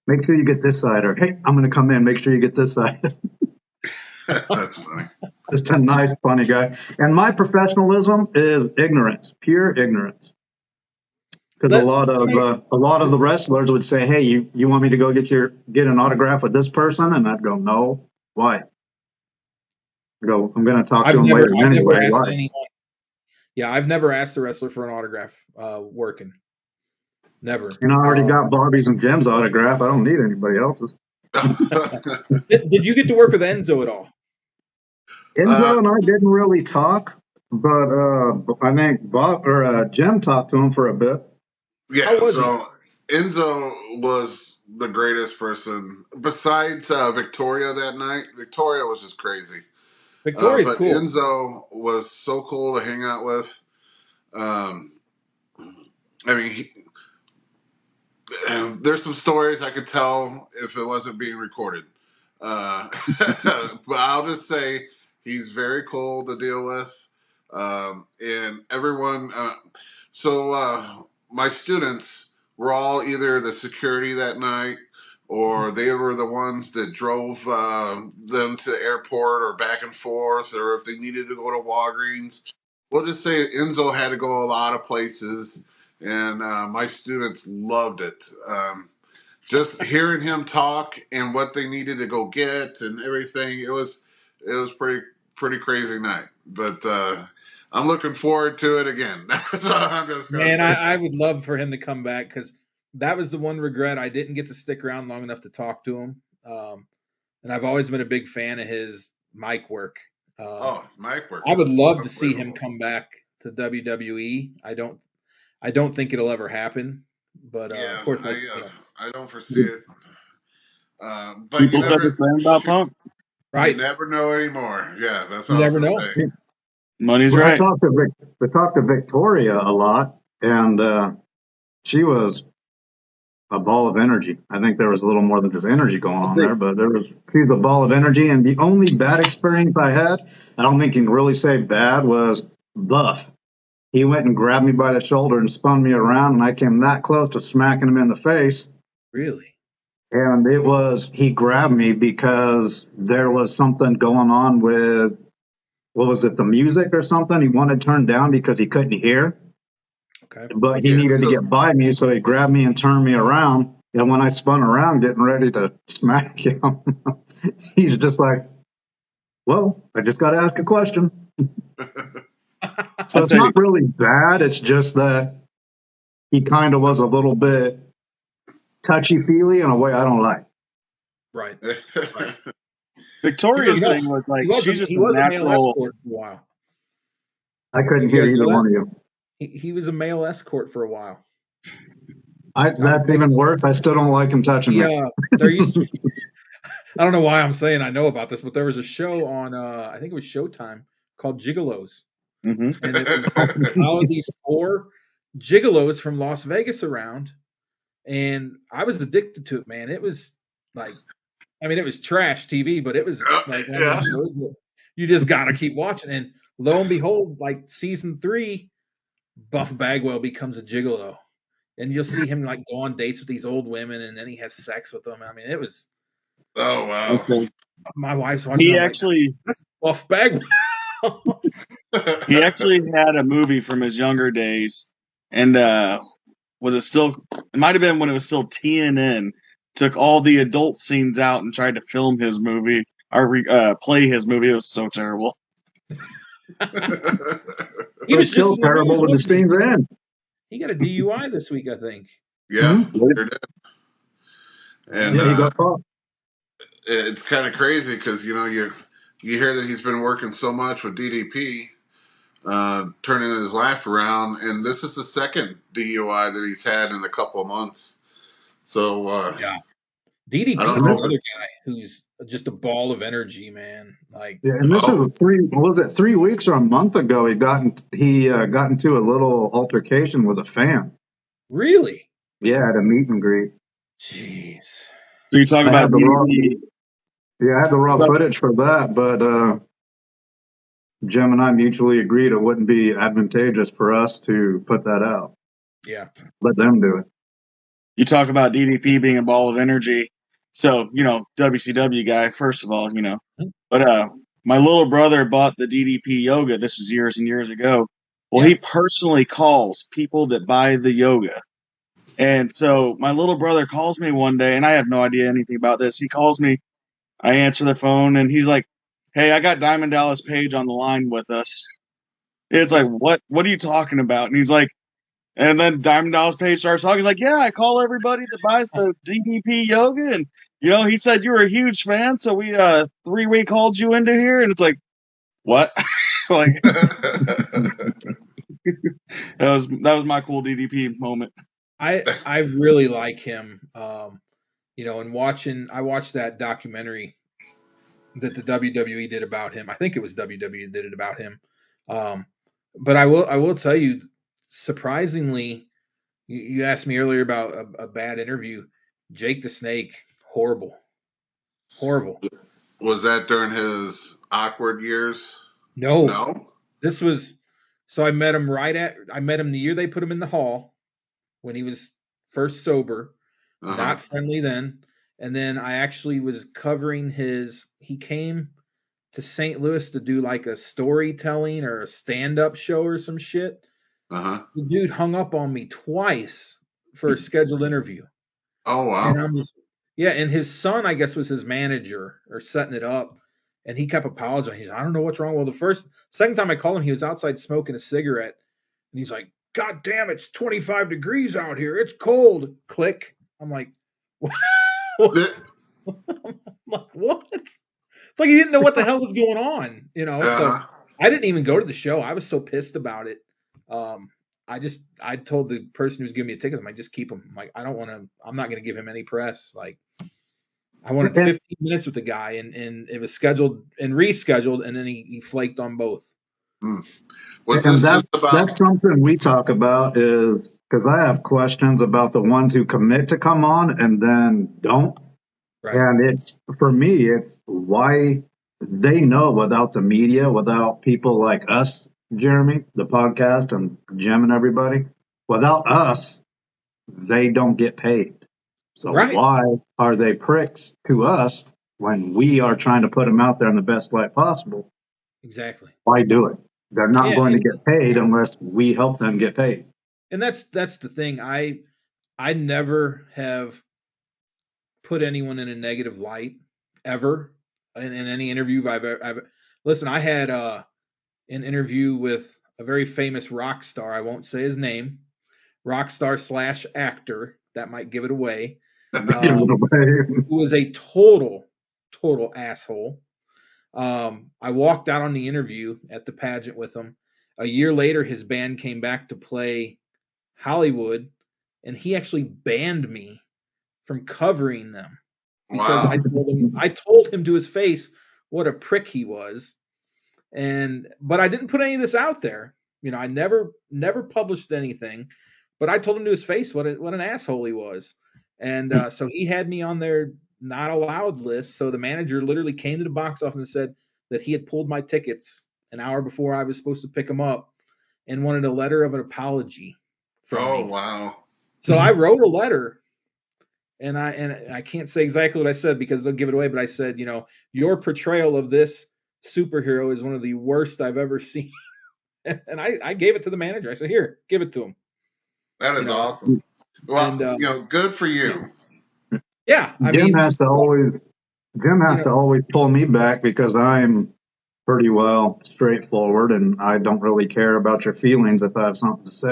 make sure you get this side. Or, hey, I'm going to come in. Make sure you get this side. That's funny. Just a nice, funny guy. And my professionalism is ignorance, pure ignorance. Because a lot of the wrestlers would say, hey, you want me to go get an autograph with this person? And I'd go, no. Why? I go, I'm going to talk to him later anyway. Why? Yeah, I've never asked a wrestler for an autograph working. Never. And I already got Bobby's and Jim's autograph. I don't need anybody else's. Did you get to work with Enzo at all? Enzo and I didn't really talk, but I think Bob or Jim talked to him for a bit. Yeah, so Enzo was the greatest person besides Victoria that night. Victoria was just crazy. Victoria's but cool. Enzo was so cool to hang out with. I mean, there's some stories I could tell if it wasn't being recorded. But I'll just say he's very cool to deal with. And everyone, my students were all either the security that night or they were the ones that drove them to the airport or back and forth, or if they needed to go to Walgreens. We'll just say Enzo had to go a lot of places, and my students loved it. Just hearing him talk and what they needed to go get and everything, it was pretty crazy night. But I'm looking forward to it again. So I'm just gonna say. I would love for him to come back because that was the one regret. I didn't get to stick around long enough to talk to him. And I've always been a big fan of his mic work. His mic work. I would love to see him come back to WWE. I don't think it'll ever happen, but of course, I don't foresee it. But people said the same about Punk. Right? You never know anymore. Yeah, that's what you I was never know. Say. Money's right. We talked to Victoria a lot, and she was a ball of energy. I think there was a little more than just energy going on there, but she's a ball of energy. And the only bad experience I had, I don't think you can really say bad, was Buff. He went and grabbed me by the shoulder and spun me around, and I came that close to smacking him in the face. Really? And he grabbed me because there was something going on with, what was it, the music or something? He wanted turned down because he couldn't hear. Okay. But he needed to get by me, so he grabbed me and turned me around. And when I spun around, getting ready to smack him, he's just like, well, I just got to ask a question. So it's not really bad. It's just that he kind of was a little bit touchy-feely in a way I don't like. Right. Victoria's thing was like, she's just a natural. Escort for a while. I couldn't hear either one of you. He was a male escort for a while. That's even worse. I still don't like him touching me. Yeah, there used to be, I don't know why I'm saying I know about this, but there was a show on, I think it was Showtime, called Gigolos. Mm-hmm. And it was all of these 4 gigolos from Las Vegas around. And I was addicted to it, man. It was like, it was trash TV, but it was like one of those shows that you just got to keep watching. And lo and behold, like season 3, Buff Bagwell becomes a gigolo. And you'll see him like go on dates with these old women, and then he has sex with them. It was. Oh wow! My wife's watching. He actually that's Buff Bagwell. He actually had a movie from his younger days, and was it still? It might have been when it was still TNN. Took all the adult scenes out and tried to film his movie or play his movie. It was so terrible. He was still terrible with the scenes in. He got a DUI this week, I think. Yeah, sure did. And he got caught. It's kind of crazy because you hear that he's been working so much with DDP, turning his life around, and this is the second DUI that he's had in a couple of months. So I DDP don't is know. another guy who's just a ball of energy, man. Like, Yeah, and this is Oh. a was it 3 weeks or a month ago? He got into a little altercation with a fan. really? Yeah, at a meet and greet. Jeez. So you talk I about had the raw, DDP. I had the raw So, footage for that, but Jim and I mutually agreed it wouldn't be advantageous for us to put that out. Yeah. Let them do it. you talk about DDP being a ball of energy. So, WCW guy, first of all, But my little brother bought the DDP yoga. This was years and years ago. Well, Yeah. he personally calls people that buy the yoga. And so my little brother calls me one day, and I have no idea anything about this. He calls me. I answer the phone, and he's like, "Hey, I got Diamond Dallas Page on the line with us." It's like, "What? What are you talking about?" And he's like, and then Diamond Dallas Page starts talking. He's like, "Yeah, I call everybody that buys the DDP yoga, and he said you were a huge fan, so we 3-way called you into here." And it's like, what? Like that was my cool DDP moment. I really like him. And I watched that documentary that the WWE did about him. I think it was WWE did it about him. But I will tell you, surprisingly, you asked me earlier about a bad interview. Jake the Snake, horrible. Was that during his awkward years? No, No. this was. So I met him the year they put him in the hall when he was first sober, Uh-huh. not friendly then. And then I actually was covering he came to St. Louis to do like a storytelling or a stand-up show or some shit. Uh-huh. The dude hung up on me twice for a scheduled interview. Oh And wow. I'm just, yeah, and his son, I guess, was his manager or setting it up. And he kept apologizing. He's, I don't know what's wrong. Well, second time I called him, he was outside smoking a cigarette. And he's like, God damn, it's 25 degrees out here. It's cold. Click. I'm like, what? I'm like, what? It's like he didn't know what the hell was going on, So Uh-huh. I didn't even go to the show. I was so pissed about it. I told the person who's giving me a ticket, I'm like, just keep him. I'm like, I'm not going to give him any press. Like, I wanted And, 15 minutes with the guy, and it was scheduled and rescheduled, and then he flaked on both. Was and this just that's about? something we talk about is because I have questions about the ones who commit to come on and then don't. Right. And for me, it's why they know without the media, without people like us, Jeremy, the podcast, and Jim and everybody, without us, they don't get paid. So Right. why are they pricks to us when we are trying to put them out there in the best light possible? Exactly. Why do it? They're not Yeah. going to get paid unless we help them get paid. And that's the thing. I never have put anyone in a negative light ever in any interview I've listen. I had an interview with a very famous rock star. I won't say his name. Rock star / actor. That might give it away. Give it Um, away. who was a total asshole. I walked out on the interview at the pageant with him. A year later, his band came back to play Hollywood, and he actually banned me from covering them because Wow. I told him to his face what a prick he was. But I didn't put any of this out there. I never published anything, but I told him to his face what an asshole he was. And so he had me on their not allowed list. So the manager literally came to the box office and said that he had pulled my tickets an hour before I was supposed to pick them up and wanted a letter of an apology from Oh me. wow. So I wrote a letter, and I can't say exactly what I said because they'll give it away, but I said, your portrayal of this superhero is one of the worst I've ever seen. And I gave it to the manager. I said, here, give it to him. That is You know, awesome. Well, and good for you. yeah, I Jim mean, has to always Jim you has to know, always pull me back because I'm pretty well straightforward and I don't really care about your feelings if I have something to say.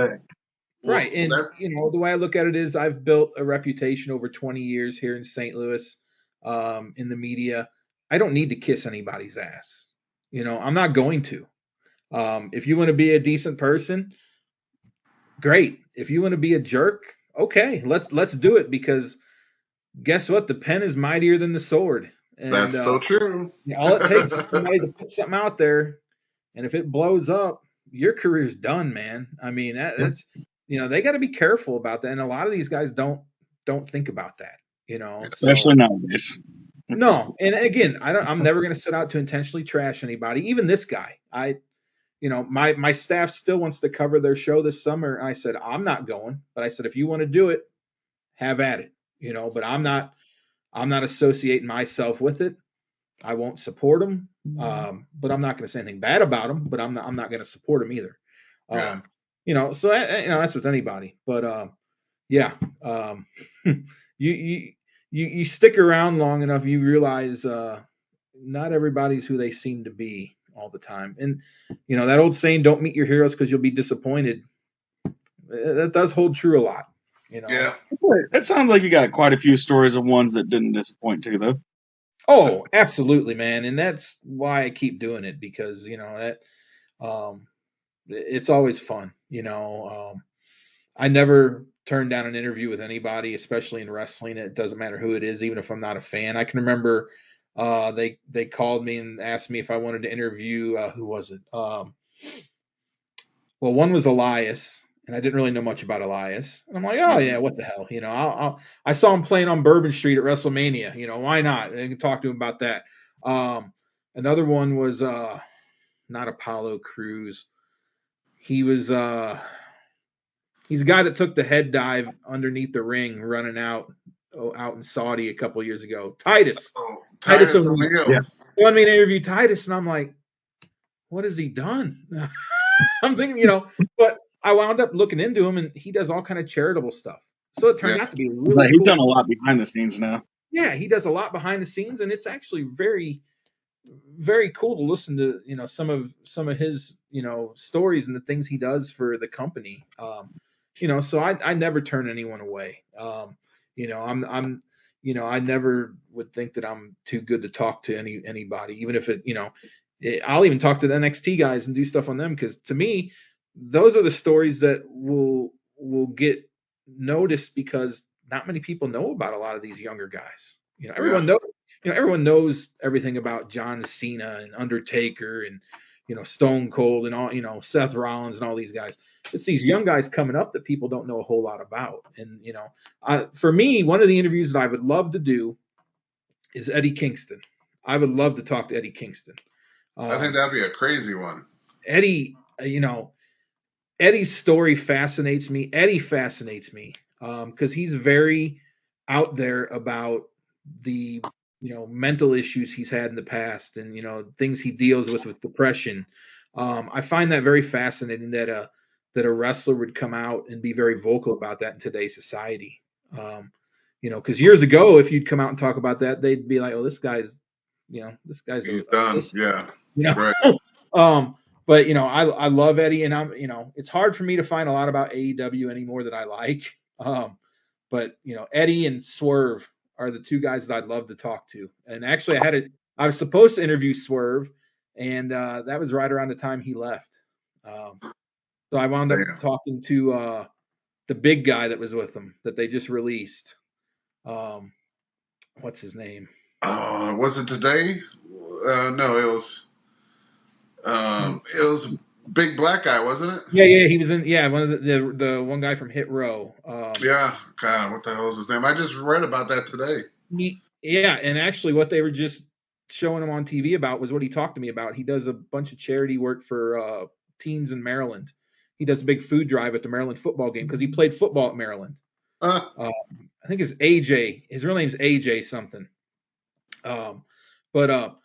right. Well, And that the way I look at it is I've built a reputation over 20 years here in St. Louis, in the media. I don't need to kiss anybody's ass. I'm not going to. If you want to be a decent person, great. If you want to be a jerk, okay, let's do it because guess what? The pen is mightier than the sword. And That's so true. all it takes is somebody to put something out there, and if it blows up, your career's done, man. I mean, that's they got to be careful about that, and a lot of these guys don't think about that. Especially nowadays. No, and again, I'm never going to set out to intentionally trash anybody. Even this guy, my staff still wants to cover their show this summer. And I said, I'm not going, but I said, if you want to do it, have at it, but I'm not associating myself with it. I won't support them. But I'm not going to say anything bad about them, but I'm not going to support them either. So that's with anybody, but you stick around long enough, you realize not everybody's who they seem to be all the time. And that old saying, don't meet your heroes because you'll be disappointed. That does hold true a lot. Yeah. It sounds like you got quite a few stories of ones that didn't disappoint too, though. Oh, absolutely, man. And that's why I keep doing it, because that it's always fun. I never turn down an interview with anybody, especially in wrestling. It doesn't matter who it is, even if I'm not a fan. I can remember they called me and asked me if I wanted to interview who was it? Well, one was Elias, and I didn't really know much about Elias. And I'm like, oh yeah, what the hell? I saw him playing on Bourbon Street at WrestleMania. Why not? I can talk to him about that. Another one was not Apollo Crews. He was he's a guy that took the head dive underneath the ring, running out in Saudi a couple of years ago. Titus O'Neil. Yeah. He wanted me to interview Titus, and I'm like, what has he done? I'm thinking, but I wound up looking into him, and he does all kind of charitable stuff. So it turned out to be really He's cool. done a lot behind the scenes now. Yeah, he does a lot behind the scenes, and it's actually very, very cool to listen to, some of his, stories and the things he does for the company. So I never turn anyone away. I never would think that I'm too good to talk to anybody, even if I'll even talk to the NXT guys and do stuff on them, because to me, those are the stories that will get noticed, because not many people know about a lot of these younger guys. Everyone knows. Everyone knows everything about John Cena and Undertaker and Stone Cold and all, Seth Rollins and all these guys. It's these young guys coming up that people don't know a whole lot about. And for me, one of the interviews that I would love to do is Eddie Kingston. I would love to talk to Eddie Kingston. I think that'd be a crazy one. Eddie, Eddie's story fascinates me. Eddie fascinates me because he's very out there about the mental issues he's had in the past, and things he deals with depression. I find that very fascinating that a wrestler would come out and be very vocal about that in today's society. Because years ago, if you'd come out and talk about that, they'd be like, "Oh, this guy's he's done." Yeah. Right. But I love Eddie, and it's hard for me to find a lot about AEW anymore that I like. But Eddie and Swerve are the two guys that I'd love to talk to. And actually, I was supposed to interview Swerve, and that was right around the time he left. So I wound up talking to the big guy that was with him that they just released. What's his name? Was it today? No, it was big black guy, wasn't it? Yeah, he was in. Yeah, one of the one guy from Hit Row. Yeah, God, what the hell is his name? I just read about that today. And actually, what they were just showing him on TV about was what he talked to me about. He does a bunch of charity work for teens in Maryland. He does a big food drive at the Maryland football game because he played football at Maryland. I think it's AJ. His real name's AJ something. But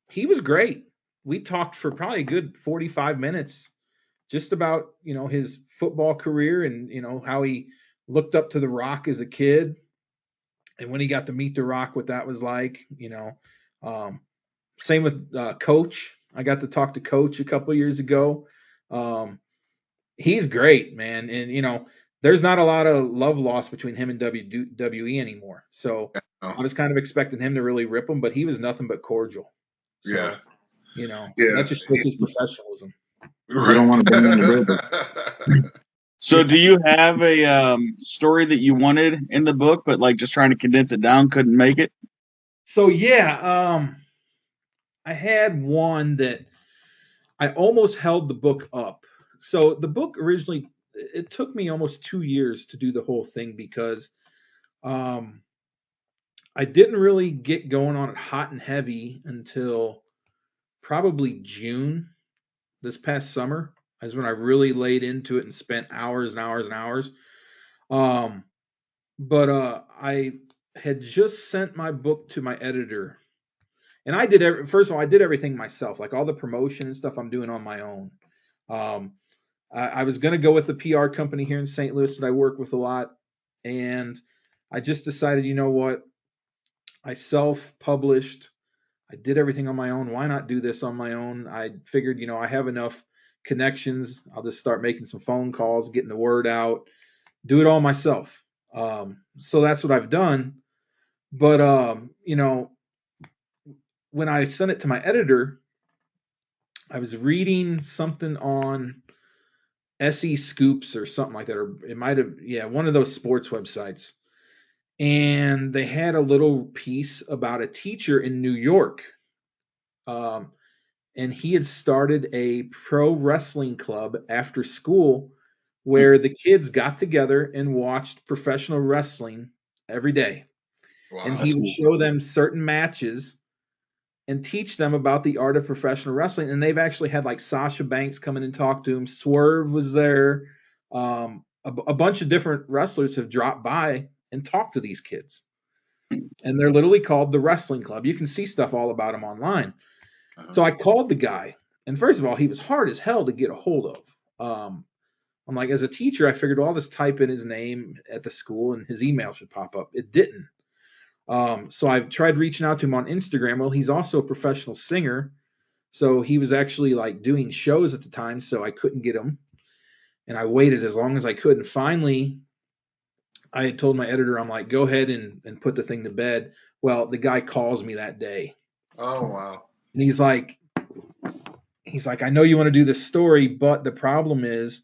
he was great. We talked for probably a good 45 minutes just about, his football career and, how he looked up to The Rock as a kid. And when he got to meet The Rock, what that was like, same with Coach. I got to talk to Coach a couple years ago. He's great, man. And, there's not a lot of love lost between him and WWE anymore. So I was kind of expecting him to really rip him, but he was nothing but cordial. So, that just shows his professionalism. Right. You don't want to bring him into business. So do you have a story that you wanted in the book, but like just trying to condense it down, couldn't make it? So yeah, I had one that I almost held the book up. So the book originally, it took me almost 2 years to do the whole thing because um, I didn't really get going on it hot and heavy until probably June this past summer. Is when I really laid into it and spent hours and hours and hours. Um, but I had just sent my book to my editor, and I did first of all, I did everything myself, like all the promotion and stuff I'm doing on my own. Um, I was going to go with the PR company here in St. Louis that I work with a lot, and I just decided, you know what? I self-published. I did everything on my own. Why not do this on my own? I figured, I have enough connections. I'll just start making some phone calls, getting the word out, do it all myself. So that's what I've done. But when I sent it to my editor, I was reading something on SE Scoops or something like that, or it might have, yeah, one of those sports websites. And they had a little piece about a teacher in New York. And he had started a pro wrestling club after school where the kids got together and watched professional wrestling every day. Wow. And he would show them certain matches and teach them about the art of professional wrestling. And they've actually had like Sasha Banks come in and talk to him. Swerve was there. A bunch of different wrestlers have dropped by and talked to these kids. And they're literally called the Wrestling Club. You can see stuff all about them online. So I called the guy. And first of all, he was hard as hell to get a hold of. I'm like, as a teacher, I figured, well, I'll just type in his name at the school and his email should pop up. It didn't. So I tried reaching out to him on Instagram. Well, he's also a professional singer. So he was actually like doing shows at the time. So I couldn't get him. And I waited as long as I could. And finally, I had told my editor, I'm like, go ahead and put the thing to bed. Well, the guy calls me that day. Oh, wow. And he's like, I know you want to do this story, but the problem is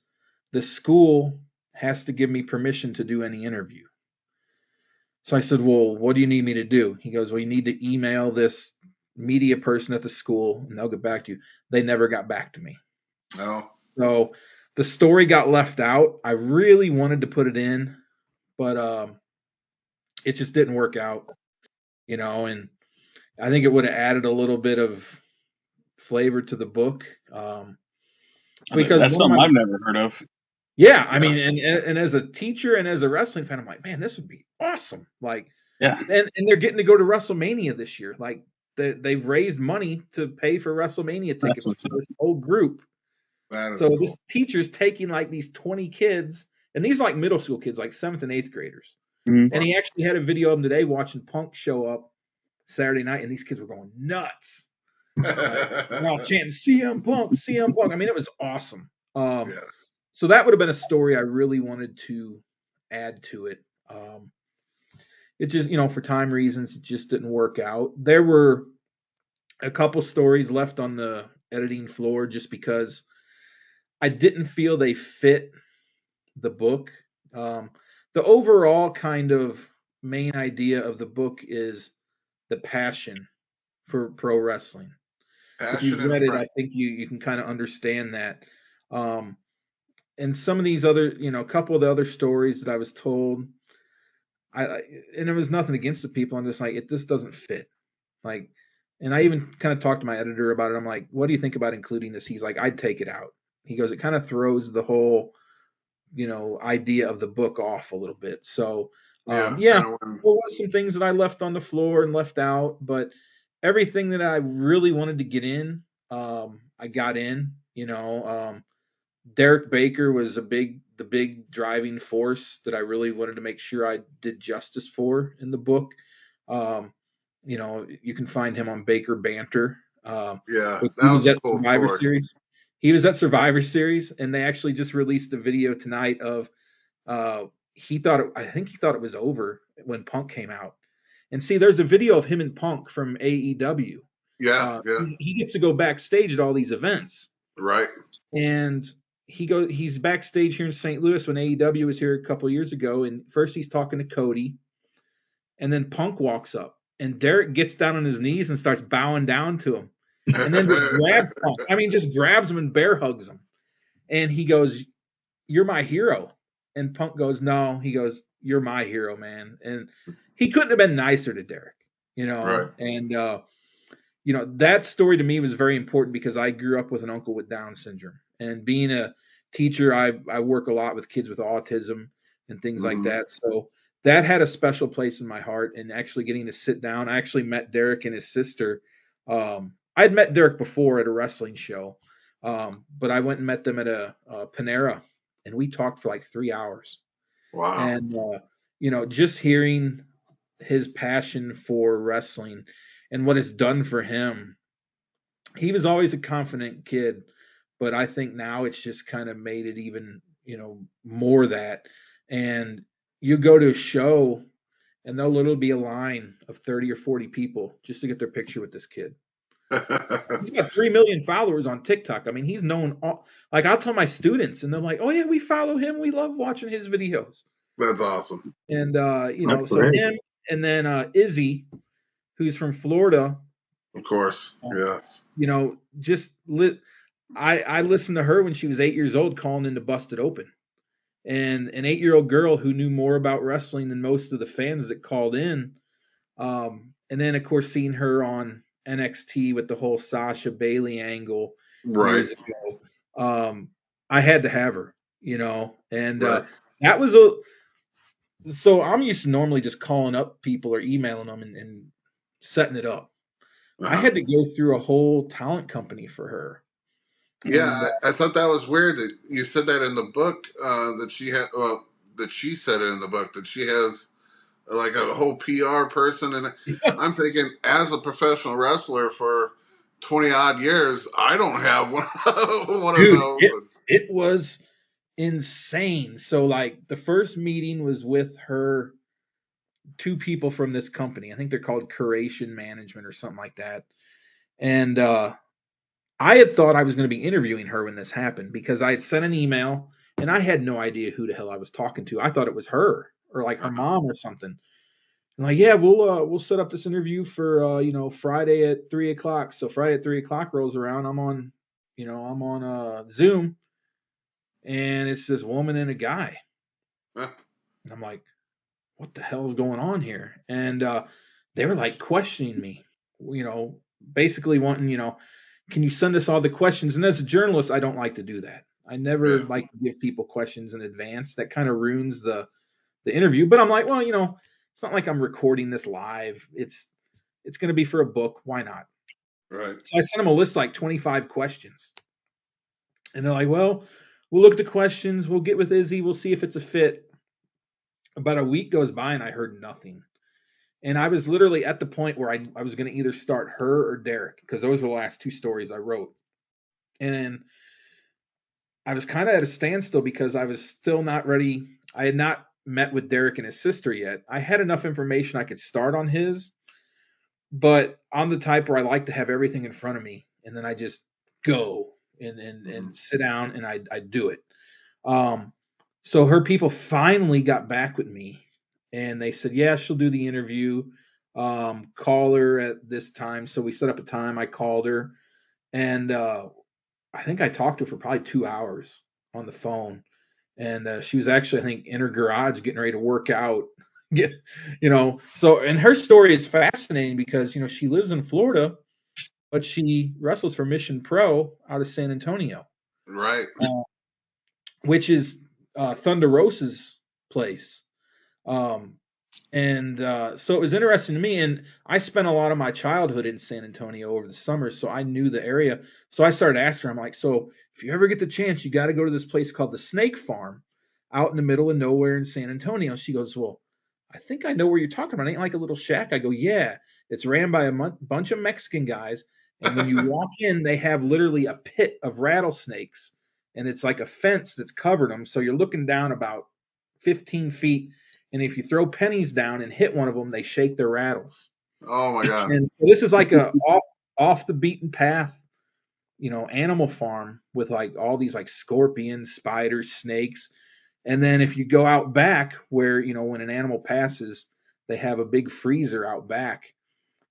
the school has to give me permission to do any interview. So I said, well, what do you need me to do? He goes, well, you need to email this media person at the school and they'll get back to you. They never got back to me. No. So the story got left out. I really wanted to put it in, but it just didn't work out, and I think it would have added a little bit of flavor to the book. Because that's something I've never heard of. Yeah, I mean, and as a teacher and as a wrestling fan, I'm like, man, this would be awesome. Like, yeah, and they're getting to go to WrestleMania this year. Like, they've raised money to pay for WrestleMania tickets for this whole group. So cool. This teacher's taking like these 20 kids, and these are like middle school kids, like 7th and 8th graders. Mm-hmm. And he actually had a video of them today watching Punk show up Saturday night, and these kids were going nuts. They're all chanting CM Punk, CM Punk. I mean, it was awesome. So that would have been a story I really wanted to add to it. It just, for time reasons, it just didn't work out. There were a couple stories left on the editing floor just because I didn't feel they fit the book. The overall kind of main idea of the book is the passion for pro wrestling. If you've read it, I think you can kind of understand that. And some of these other, a couple of the other stories that I was told, and it was nothing against the people. I'm just like, it just doesn't fit. Like, and I even kind of talked to my editor about it. I'm like, what do you think about including this? He's like, I'd take it out. He goes, it kind of throws the whole, idea of the book off a little bit. So, there was some things that I left on the floor and left out, but everything that I really wanted to get in, I got in. Derek Baker was the big driving force that I really wanted to make sure I did justice for in the book. You can find him on Baker Banter. That was a cool Survivor story. Series. He was at Survivor Series, and they actually just released a video tonight of I think he thought it was over when Punk came out. And see, there's a video of him and Punk from AEW. Yeah. He gets to go backstage at all these events. Right. And he's backstage here in St. Louis when AEW was here a couple of years ago, and first he's talking to Cody, and then Punk walks up, and Derek gets down on his knees and starts bowing down to him, and then just grabs Punk. I mean, just grabs him and bear hugs him, and he goes, "You're my hero." And Punk goes, "No." He goes, "You're my hero, man." And he couldn't have been nicer to Derek, Right. And that story to me was very important because I grew up with an uncle with Down syndrome, and being a teacher, I work a lot with kids with autism and things like that. So that had a special place in my heart. And actually getting to sit down, I actually met Derek and his sister. I'd met Derek before at a wrestling show, but I went and met them at a Panera, and we talked for like 3 hours. Wow. And just hearing his passion for wrestling and what it's done for him. He was always a confident kid, but I think now it's just kind of made it even, more that. And you go to a show and there'll literally be a line of 30 or 40 people just to get their picture with this kid. He's got 3 million followers on TikTok. I mean, he's known like I'll tell my students and they're like, "Oh yeah, we follow him. We love watching his videos." That's awesome. And That's so great. him and then Izzy, who's from Florida. Of course. Yes. I listened to her when she was 8 years old calling into Busted Open. And an 8-year-old girl who knew more about wrestling than most of the fans that called in. And then, of course, seeing her on NXT with the whole Sasha Bailey angle years ago. I had to have her, and that was so I'm used to normally just calling up people or emailing them and setting it up. I had to go through a whole talent company for her. Yeah, I thought that was weird that you said that in the book that she had. Well, that she said it in the book that she has like a whole PR person, and I'm thinking as a professional wrestler for 20 odd years, I don't have one of those. It was insane. So like the first meeting was with her, 2 people from this company. I think they're called Curation Management or something like that. And I had thought I was going to be interviewing her when this happened because I had sent an email and I had no idea who the hell I was talking to. I thought it was her or like her mom or something. And like, yeah, we'll set up this interview for Friday at 3:00. So Friday at 3:00 rolls around. I'm on Zoom, and it's this woman and a guy. And I'm like, what the hell is going on here? And they were like questioning me, basically wanting, can you send us all the questions? And as a journalist, I don't like to do that. I never like to give people questions in advance. That kind of ruins the interview. But I'm like, well, it's not like I'm recording this live. It's going to be for a book. Why not? Right. So I sent them a list like 25 questions. And they're like, well, we'll look at the questions. We'll get with Izzy. We'll see if it's a fit. About a week goes by and I heard nothing. And I was literally at the point where I was going to either start her or Derek because those were the last 2 stories I wrote. And I was kind of at a standstill because I was still not ready. I had not met with Derek and his sister yet. I had enough information I could start on his, but I'm the type where I like to have everything in front of me and then I just go and sit down and I do it. So her people finally got back with me and they said, yeah, she'll do the interview. Call her at this time. So we set up a time. I called her and I think I talked to her for probably 2 hours on the phone. And she was actually, I think, in her garage getting ready to work out. So, and her story is fascinating because, she lives in Florida, but she wrestles for Mission Pro out of San Antonio. Right. Which is Thunder Rosa's place. So it was interesting to me. And I spent a lot of my childhood in San Antonio over the summer, so I knew the area. So I started asking her, I'm like, so if you ever get the chance, you got to go to this place called the Snake Farm out in the middle of nowhere in San Antonio. She goes, well, I think I know where you're talking about. Ain't like a little shack? I go, yeah, it's ran by a bunch of Mexican guys. And when you walk in, they have literally a pit of rattlesnakes. And it's like a fence that's covered them. So you're looking down about 15 feet. And if you throw pennies down and hit one of them, they shake their rattles. Oh, my God. And this is like a off the beaten path animal farm with like all these like scorpions, spiders, snakes. And then if you go out back where, when an animal passes, they have a big freezer out back.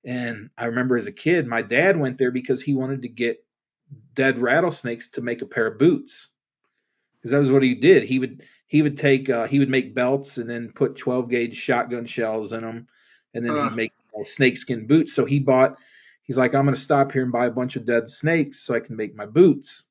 And I remember as a kid, my dad went there because he wanted to get dead rattlesnakes to make a pair of boots. Because that was what he did. He would make belts and then put 12 gauge shotgun shells in them, and then he'd make snakeskin boots. So he's like, I'm going to stop here and buy a bunch of dead snakes so I can make my boots.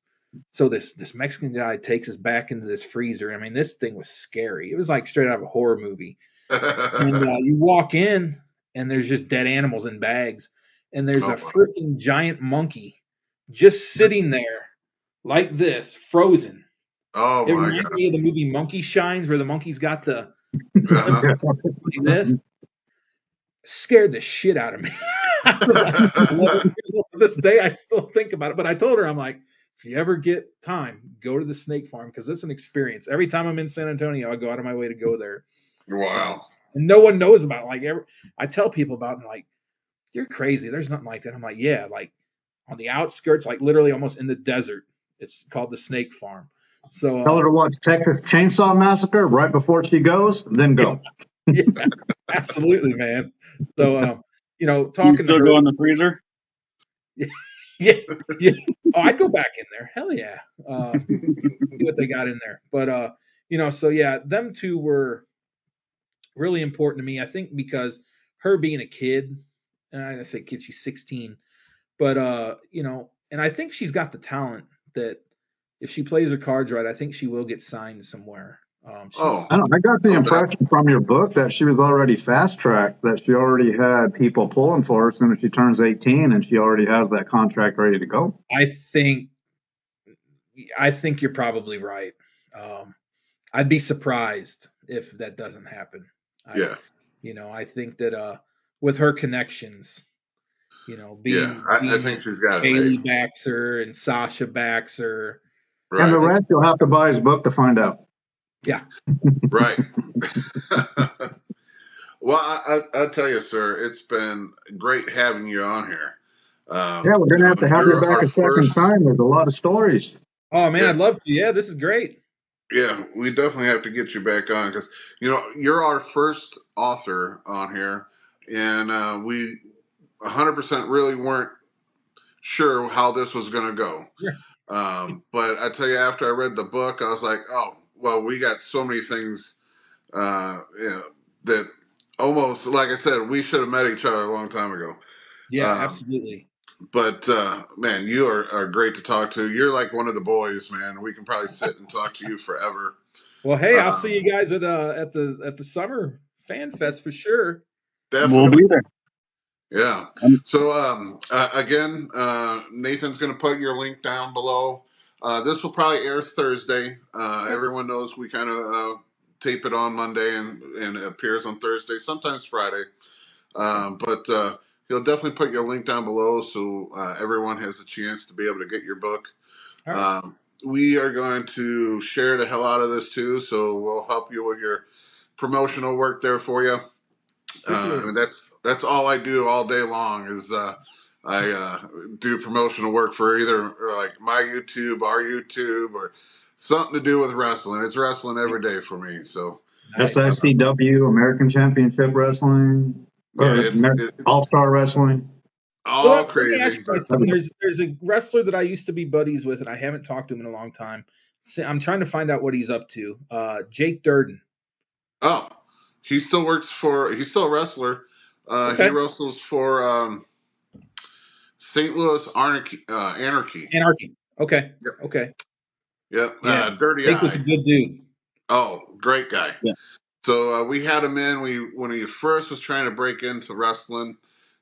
So this Mexican guy takes us back into this freezer. I mean, this thing was scary. It was like straight out of a horror movie. And you walk in, and there's just dead animals in bags, and there's a freaking giant monkey just sitting there like this, frozen. Oh It my reminds God. me of the movie Monkey Shines, where the monkey's got the like this. Scared the shit out of me. I was like 11 years old. To this day, I still think about it. But I told her, I'm like, if you ever get time, go to the snake farm because it's an experience. Every time I'm in San Antonio, I go out of my way to go there. Wow. And no one knows about it. Like I tell people about it, and like, you're crazy. There's nothing like that. I'm like, yeah, like on the outskirts, like literally almost in the desert. It's called the Snake Farm. So Tell her to watch Texas Chainsaw Massacre right before she goes, then go. yeah, absolutely, man. So Do you talking still to her, go in the freezer? yeah. Oh, I'd go back in there. Hell yeah. See what they got in there. But so yeah, them two were really important to me. I think because her being a kid, and I say kid, she's 16, but and I think she's got the talent that if she plays her cards right, I think she will get signed somewhere. I got the impression from your book that she was already fast tracked, that she already had people pulling for her as soon as she turns 18, and she already has that contract ready to go. I think you're probably right. I'd be surprised if that doesn't happen. I think that with her connections, being I think she's got Bailey it. backs her and Sasha backs her. Right. And the rest, you'll have to buy his book to find out. Yeah. Right. Well, I'll tell you, sir, it's been great having you on here. Yeah, we're going to have to have you back a second time. There's a lot of stories. Oh, man, I'd love to. Yeah, this is great. Yeah, we definitely have to get you back on because, you're our first author on here, and we 100% really weren't sure how this was going to go. Yeah. But I tell you, after I read the book, I was like, oh, well, we got so many things that almost, like I said, we should have met each other a long time ago. Yeah, absolutely. But man, you are great to talk to. You're like one of the boys, man. We can probably sit and talk to you forever. Well, hey, I'll see you guys at the summer fan fest for sure. Definitely. We'll be there. Yeah. So again, Nathan's going to put your link down below. This will probably air Thursday. Everyone knows we kind of tape it on Monday and it appears on Thursday, sometimes Friday. But he'll definitely put your link down below so everyone has a chance to be able to get your book. Right. We are going to share the hell out of this too, so we'll help you with your promotional work there for you. That's all I do all day long is I do promotional work for either like my YouTube, our YouTube, or something to do with wrestling. It's wrestling every day for me. So nice. SICW, American Championship Wrestling, All-Star Wrestling. All crazy. There's a wrestler that I used to be buddies with, and I haven't talked to him in a long time. I'm trying to find out what he's up to. Jake Durden. Oh, he's still a wrestler. Okay. He wrestles for St. Louis Anarchy. Anarchy. Okay. Yep. Okay. Yep. Yeah. Dirty Jake Eye. was a good dude. Oh, great guy. Yeah. So we had him in. When he first was trying to break into wrestling,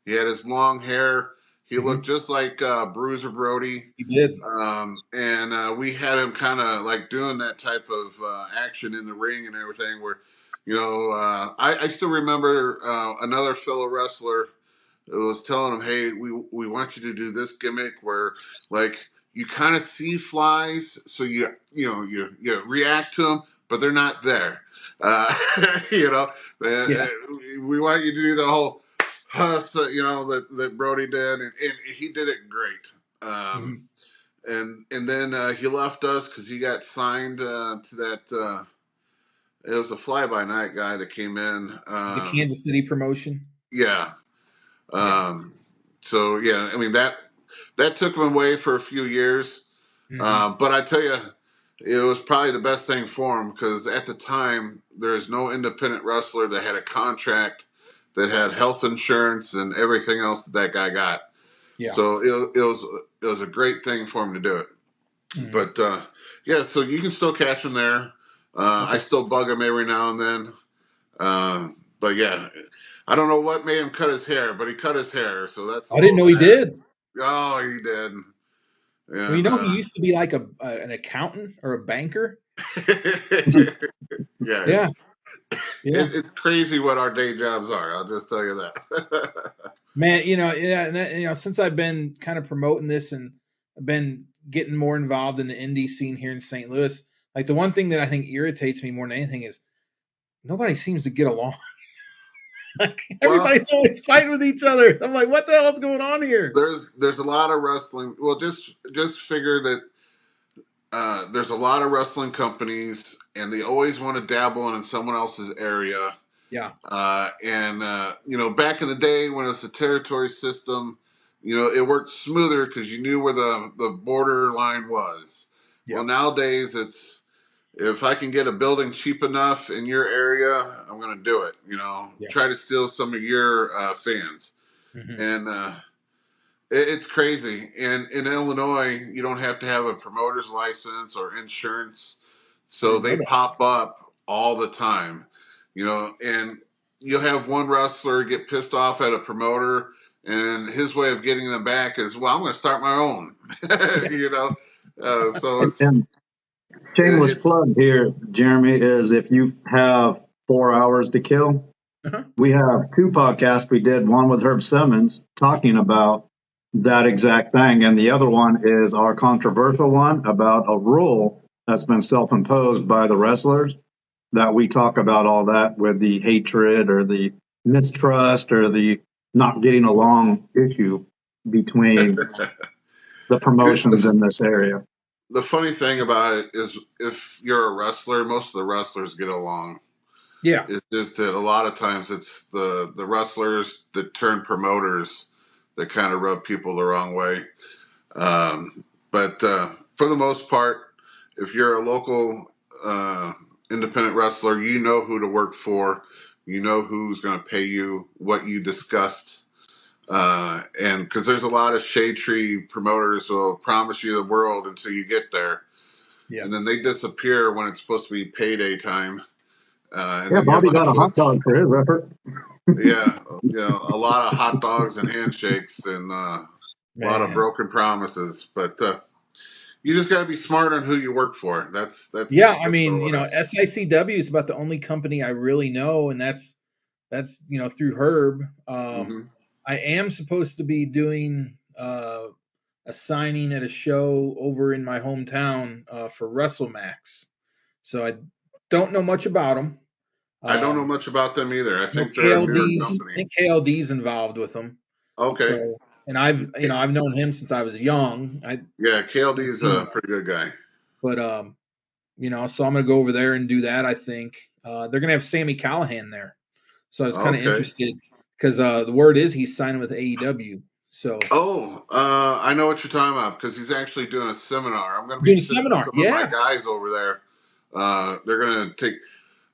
he had his long hair. He looked just like Bruiser Brody. He did. And we had him kind of like doing that type of action in the ring and everything. Where, I still remember another fellow wrestler was telling him, "Hey, we want you to do this gimmick where like you kind of see flies, so you react to them, but they're not there." We want you to do the whole huss, that Brody did, and he did it great. and then he left us because he got signed to that. It was a fly-by-night guy that came in. The Kansas City promotion. Yeah. Yeah. So yeah, I mean that took him away for a few years. But I tell you, it was probably the best thing for him because at the time there is no independent wrestler that had a contract that had health insurance and everything else that guy got. Yeah. So it was a great thing for him to do it. But yeah, so you can still catch him there. I still bug him every now and then. But yeah, I don't know what made him cut his hair, but he cut his hair, so that's. I didn't know he did. Oh, he did. Well, you know, he used to be like an accountant or a banker. Yeah. Yeah. It's crazy what our day jobs are. I'll just tell you that. Man, you know, and since I've been kind of promoting this and I've been getting more involved in the indie scene here in St. Louis, like the one thing that I think irritates me more than anything is nobody seems to get along. Like everybody's always fighting with each other. I'm like, what the hell is going on here? There's a lot of wrestling. Well, just figure that there's a lot of wrestling companies, and they always want to dabble in someone else's area. Yeah. You know, back in the day when it was a territory system, you know, it worked smoother because you knew where the border line was. Yeah. Well, nowadays it's if I can get a building cheap enough in your area, I'm going to do it. You know, try to steal some of your fans, and it's crazy. And in Illinois, you don't have to have a promoter's license or insurance, so they pop up all the time. You know, and you'll have one wrestler get pissed off at a promoter, and his way of getting them back is, well, I'm going to start my own. You know, so it's. And shameless plug here, Jeremy, is if you have 4 hours to kill, we have 2 podcasts we did, one with Herb Simmons talking about that exact thing, and the other one is our controversial one about a rule that's been self-imposed by the wrestlers, that we talk about all that with the hatred or the mistrust or the not getting along issue between the promotions in this area. The funny thing about it is if you're a wrestler, most of the wrestlers get along. Yeah. It's just that a lot of times it's the wrestlers that turn promoters that kind of rub people the wrong way. But for the most part, if you're a local independent wrestler, you know who to work for. You know who's going to pay you what you discussed. And because there's a lot of shade tree promoters who will promise you the world until you get there. Yeah. And then they disappear when it's supposed to be payday time. Yeah, Bobby got a hot dog for his effort. Yeah, you know, a lot of hot dogs and handshakes and a lot of broken promises. But you just got to be smart on who you work for. That's I mean, you know, SICW is about the only company I really know, and that's you know, through Herb. I am supposed to be doing a signing at a show over in my hometown for WrestleMax. So I don't know much about them. I don't know much about them either. I think they're a newer company. I think KLD's involved with them. Okay. So, and I've known him since I was young. Yeah, KLD's a pretty good guy. But you know, so I'm gonna go over there and do that. I think they're gonna have Sammy Callahan there. So I was kind of interested because the word is he's signing with AEW. So I know what you're talking about because he's actually doing a seminar. I'm going to be doing some of my guys over there. They're going to take,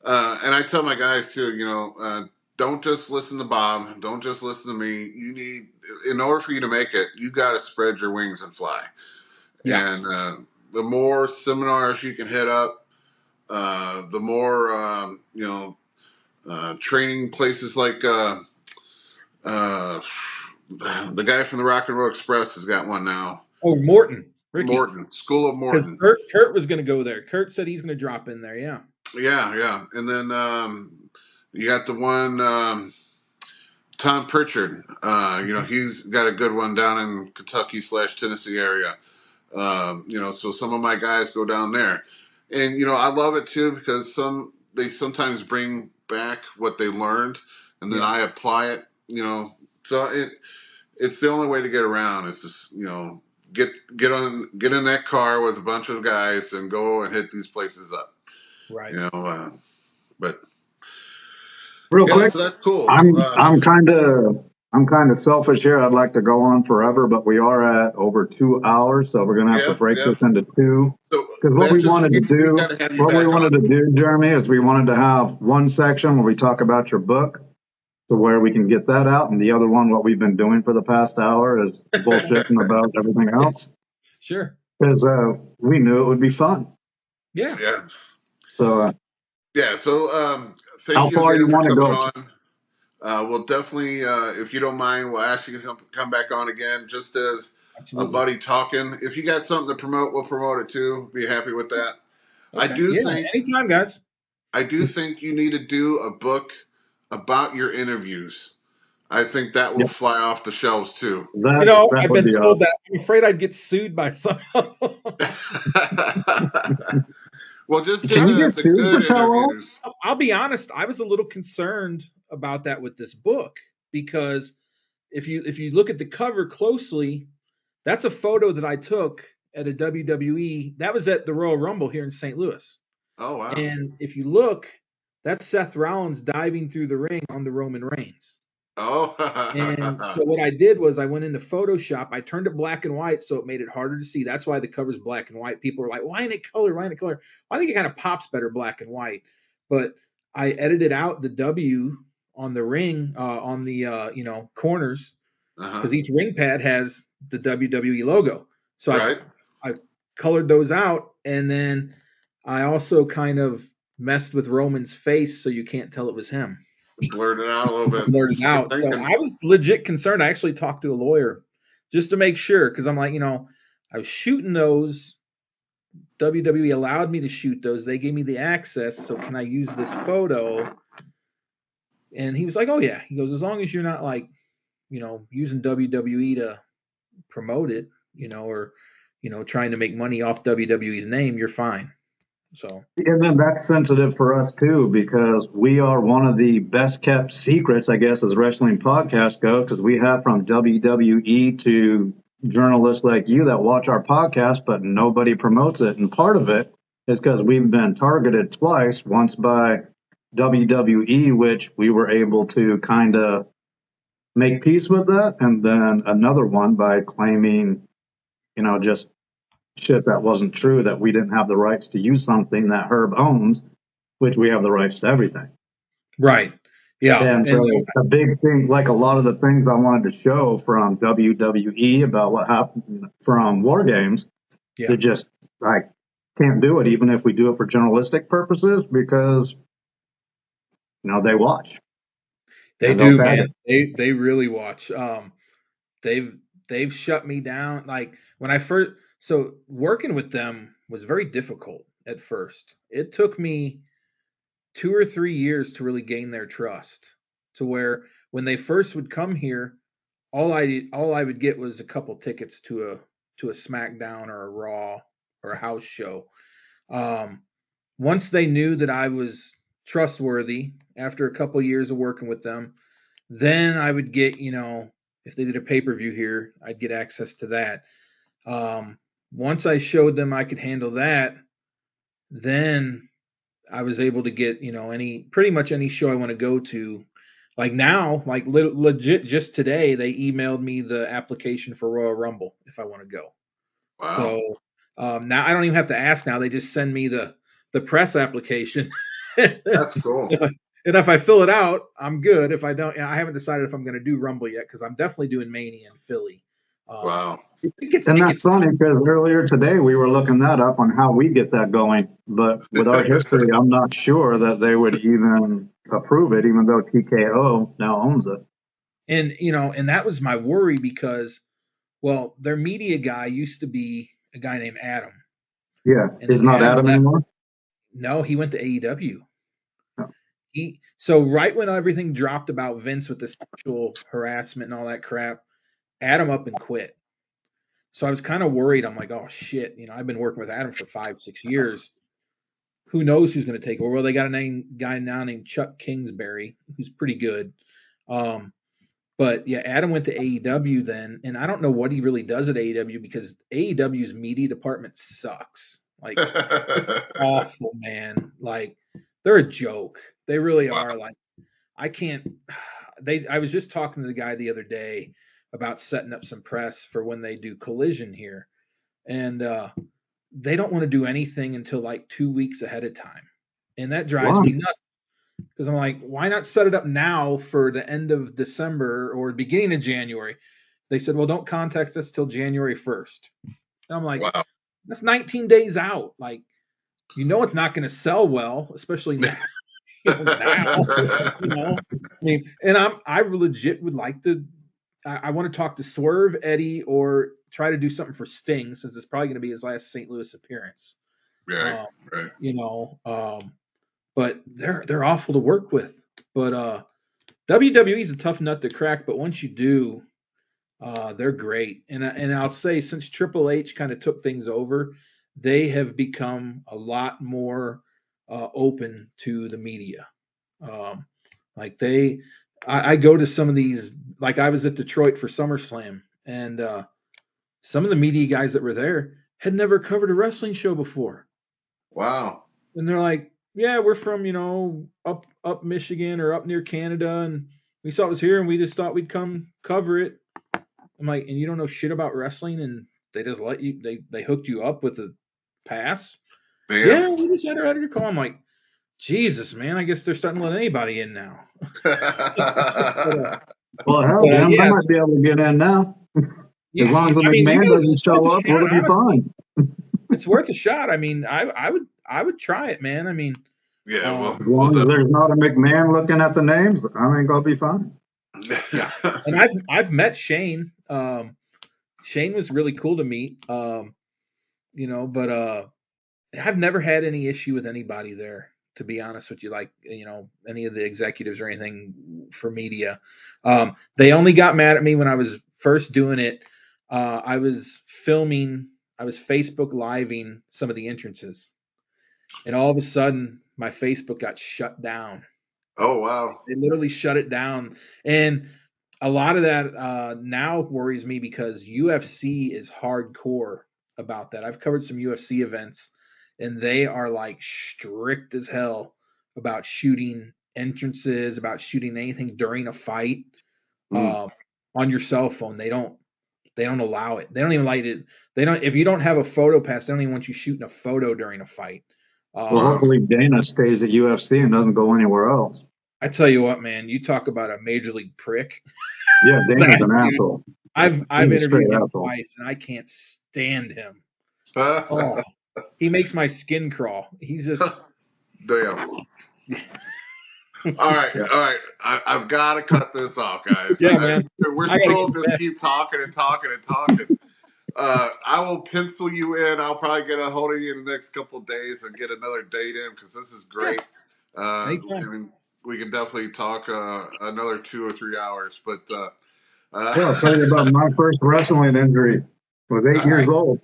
and I tell my guys too. You know, don't just listen to Bob. Don't just listen to me. You need, in order for you to make it, you got to spread your wings and fly. Yeah. And the more seminars you can hit up, the more you know, training places like. The guy from the Rock and Roll Express has got one now. Oh, Morton. Ricky. Morton. School of Morton. Because Kurt was going to go there. Kurt said he's going to drop in there, yeah. Yeah. And then you got the one, Tom Pritchard. You know, he's got a good one down in Kentucky/Tennessee area. You know, so some of my guys go down there. And, you know, I love it too because they sometimes bring back what they learned and then I apply it, you know. So it's the only way to get around is just, you know, get in that car with a bunch of guys and go and hit these places up. Right. You know, but Real yeah, quick, so that's cool. I'm kind of selfish here. I'd like to go on forever, but we are at over 2 hours, so we're gonna have to break Yeah. this into two. So Because that just means we got to have you what we back on. wanted to do, Jeremy, is we wanted to have one section where we talk about your book, to where we can get that out, and the other one, what we've been doing for the past hour, is bullshitting about everything else. Sure. Because we knew it would be fun. Yeah. Yeah. So Yeah. So how thank you far you again for want to coming go? on. We'll definitely, if you don't mind, we'll ask you to come back on again, just as a Absolutely. buddy talking. If you got something to promote, we'll promote it too. Be happy with that. Okay. Yeah. Anytime, guys. I do think you need to do a book about your interviews. I think that will Yep, fly off the shelves too. that I've would been be told awesome. that. I'm afraid I'd get sued by some. Well, just do Can you get the sued for good tell all? interviews. I'll be honest. I was a little concerned about that with this book because if you look at the cover closely, that's a photo that I took at a WWE. That was at the Royal Rumble here in St. Louis. Oh wow. And if you look, that's Seth Rollins diving through the ring on the Roman Reigns. Oh. And so what I did was I went into Photoshop. I turned it black and white so it made it harder to see. That's why the cover's black and white. People are like, why ain't it color? Why ain't it color? I think it kind of pops better black and white. But I edited out the W on the ring, on the corners, Uh-huh. because each ring pad has the WWE logo. So Right. I colored those out, and then I also kind of messed with Roman's face so you can't tell it was him. Blurt it out a little bit. Blurted Good out. So thinking. I was legit concerned. I actually talked to a lawyer just to make sure because I'm like, I was shooting those. WWE allowed me to shoot those. They gave me the access. So can I use this photo? And he was like, oh, yeah. He goes, as long as you're not like, using WWE to promote it, or, trying to make money off WWE's name, you're fine. So, And then that's sensitive for us too, because we are one of the best kept secrets, I guess, as wrestling podcasts go, because we have from WWE to journalists like you that watch our podcast, but nobody promotes it. And part of it is because we've been targeted twice, once by WWE, which we were able to kind of make peace with that, and then another one by claiming, just shit that wasn't true, that we didn't have the rights to use something that Herb owns, which we have the rights to everything. right. Yeah. And so And a big thing, like a lot of the things I wanted to show from WWE about what happened from War Games, yeah, it just, I can't do it, even if we do it for journalistic purposes, because, they watch they and they'll do, tag man. it. They really watch. They've they've shut me down. Like when I first, so working with them was very difficult at first. It took me 2 or 3 years to really gain their trust, to where when they first would come here, all I would get was a couple tickets to a SmackDown or a Raw or a house show. Um, Once they knew that I was trustworthy after a couple years of working with them, then I would get, if they did a pay-per-view here, I'd get access to that. Once I showed them I could handle that, then I was able to get, pretty much any show I want to go to. Like now, like legit just today, they emailed me the application for Royal Rumble if I want to go. Wow. So now I don't even have to ask now. They just send me the press application. That's cool. And if I fill it out, I'm good. If I don't, I haven't decided if I'm going to do Rumble yet because I'm definitely doing Mania in Philly. Wow. And It that's gets funny because earlier today we were looking that up on how we get that going. But with our history, I'm not sure that they would even approve it, even though TKO now owns it. and that was my worry because, well, their media guy used to be a guy named Adam, Yeah. and Is then not Adam Adam left. anymore? No, he went to AEW. Oh. So right when everything dropped about Vince with the sexual harassment and all that crap, Adam up and quit. So I was kind of worried. I'm like, oh shit, I've been working with Adam for 5-6 years. Who knows who's going to take over? Well, they got a guy now named Chuck Kingsbury, who's pretty good. But But yeah, Adam went to AEW then, and I don't know what he really does at AEW because AEW's media department sucks. Like, it's awful, man. Like, they're a joke. They really are. Like, I can't. I was just talking to the guy the other day about setting up some press for when they do Collision here, and they don't want to do anything until like 2 weeks ahead of time, and that drives me nuts. Because I'm like, why not set it up now for the end of December or beginning of January? They said, well, don't contact us till January 1st. And I'm like, Wow. that's 19 days out. Like, it's not going to sell well, especially now. I mean, and I legit would like to. I want to talk to Swerve, Eddie, or try to do something for Sting, since it's probably going to be his last St. Louis appearance. Right. But they're awful to work with. But WWE is a tough nut to crack. But once you do, they're great. And I'll say, since Triple H kind of took things over, they have become a lot more open to the media. I go to some of these, like I was at Detroit for SummerSlam, and some of the media guys that were there had never covered a wrestling show before. Wow. And they're like, yeah, we're from, up Michigan or up near Canada, and we saw it was here, and we just thought we'd come cover it. I'm like, and you don't know shit about wrestling, and they just let you, they hooked you up with a pass? Damn. Yeah, we just had our editor call. I'm like, Jesus, man, I guess they're starting to let anybody in now. Well, hell, Jim, I might be able to get in now. As long as the McMahon doesn't show up, it'll be fine. It's worth a shot. I mean, I would try it, man. I mean, yeah. As long as there's not a McMahon looking at the names, I think I'll be fine. Yeah. And I've met Shane. Shane was really cool to meet. But I've never had any issue with anybody there, to be honest with you, like, any of the executives or anything for media. They only got mad at me when I was first doing it. I was Facebook living some of the entrances, and all of a sudden my Facebook got shut down. Oh, wow. They literally shut it down. And a lot of that now worries me because UFC is hardcore about that. I've covered some UFC events, and they are like strict as hell about shooting entrances, about shooting anything during a fight on your cell phone. They don't allow it. They don't even like it. If you don't have a photo pass, they don't even want you shooting a photo during a fight. Well, hopefully Dana stays at UFC and doesn't go anywhere else. I tell you what, man, you talk about a major league prick. Yeah, Dana's an asshole. I've interviewed him twice, and I can't stand him. He makes my skin crawl. He's just damn. All right. I've got to cut this off, guys. Yeah, man. We're still just keep talking and talking and talking. I will pencil you in. I'll probably get a hold of you in the next couple of days and get another date in, because this is great. We can definitely talk another 2 or 3 hours. But I'll tell you about my first wrestling injury. I was 8 years old.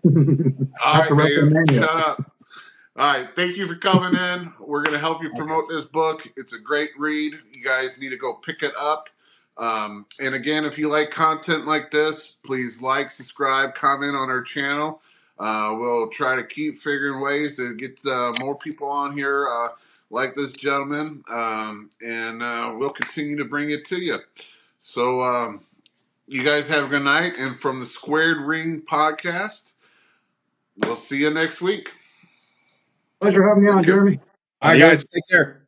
All right, man. Shut up. All right, thank you for coming in. We're going to help you promote this book. It's a great read. You guys need to go pick it up. And again, if you like content like this, please like, subscribe, comment on our channel. We'll try to keep figuring ways to get more people on here like this gentleman, and we'll continue to bring it to you. So you guys have a good night. And from the Squared Ring podcast, we'll see you next week. Pleasure having me on, Jeremy. All right, guys, take care.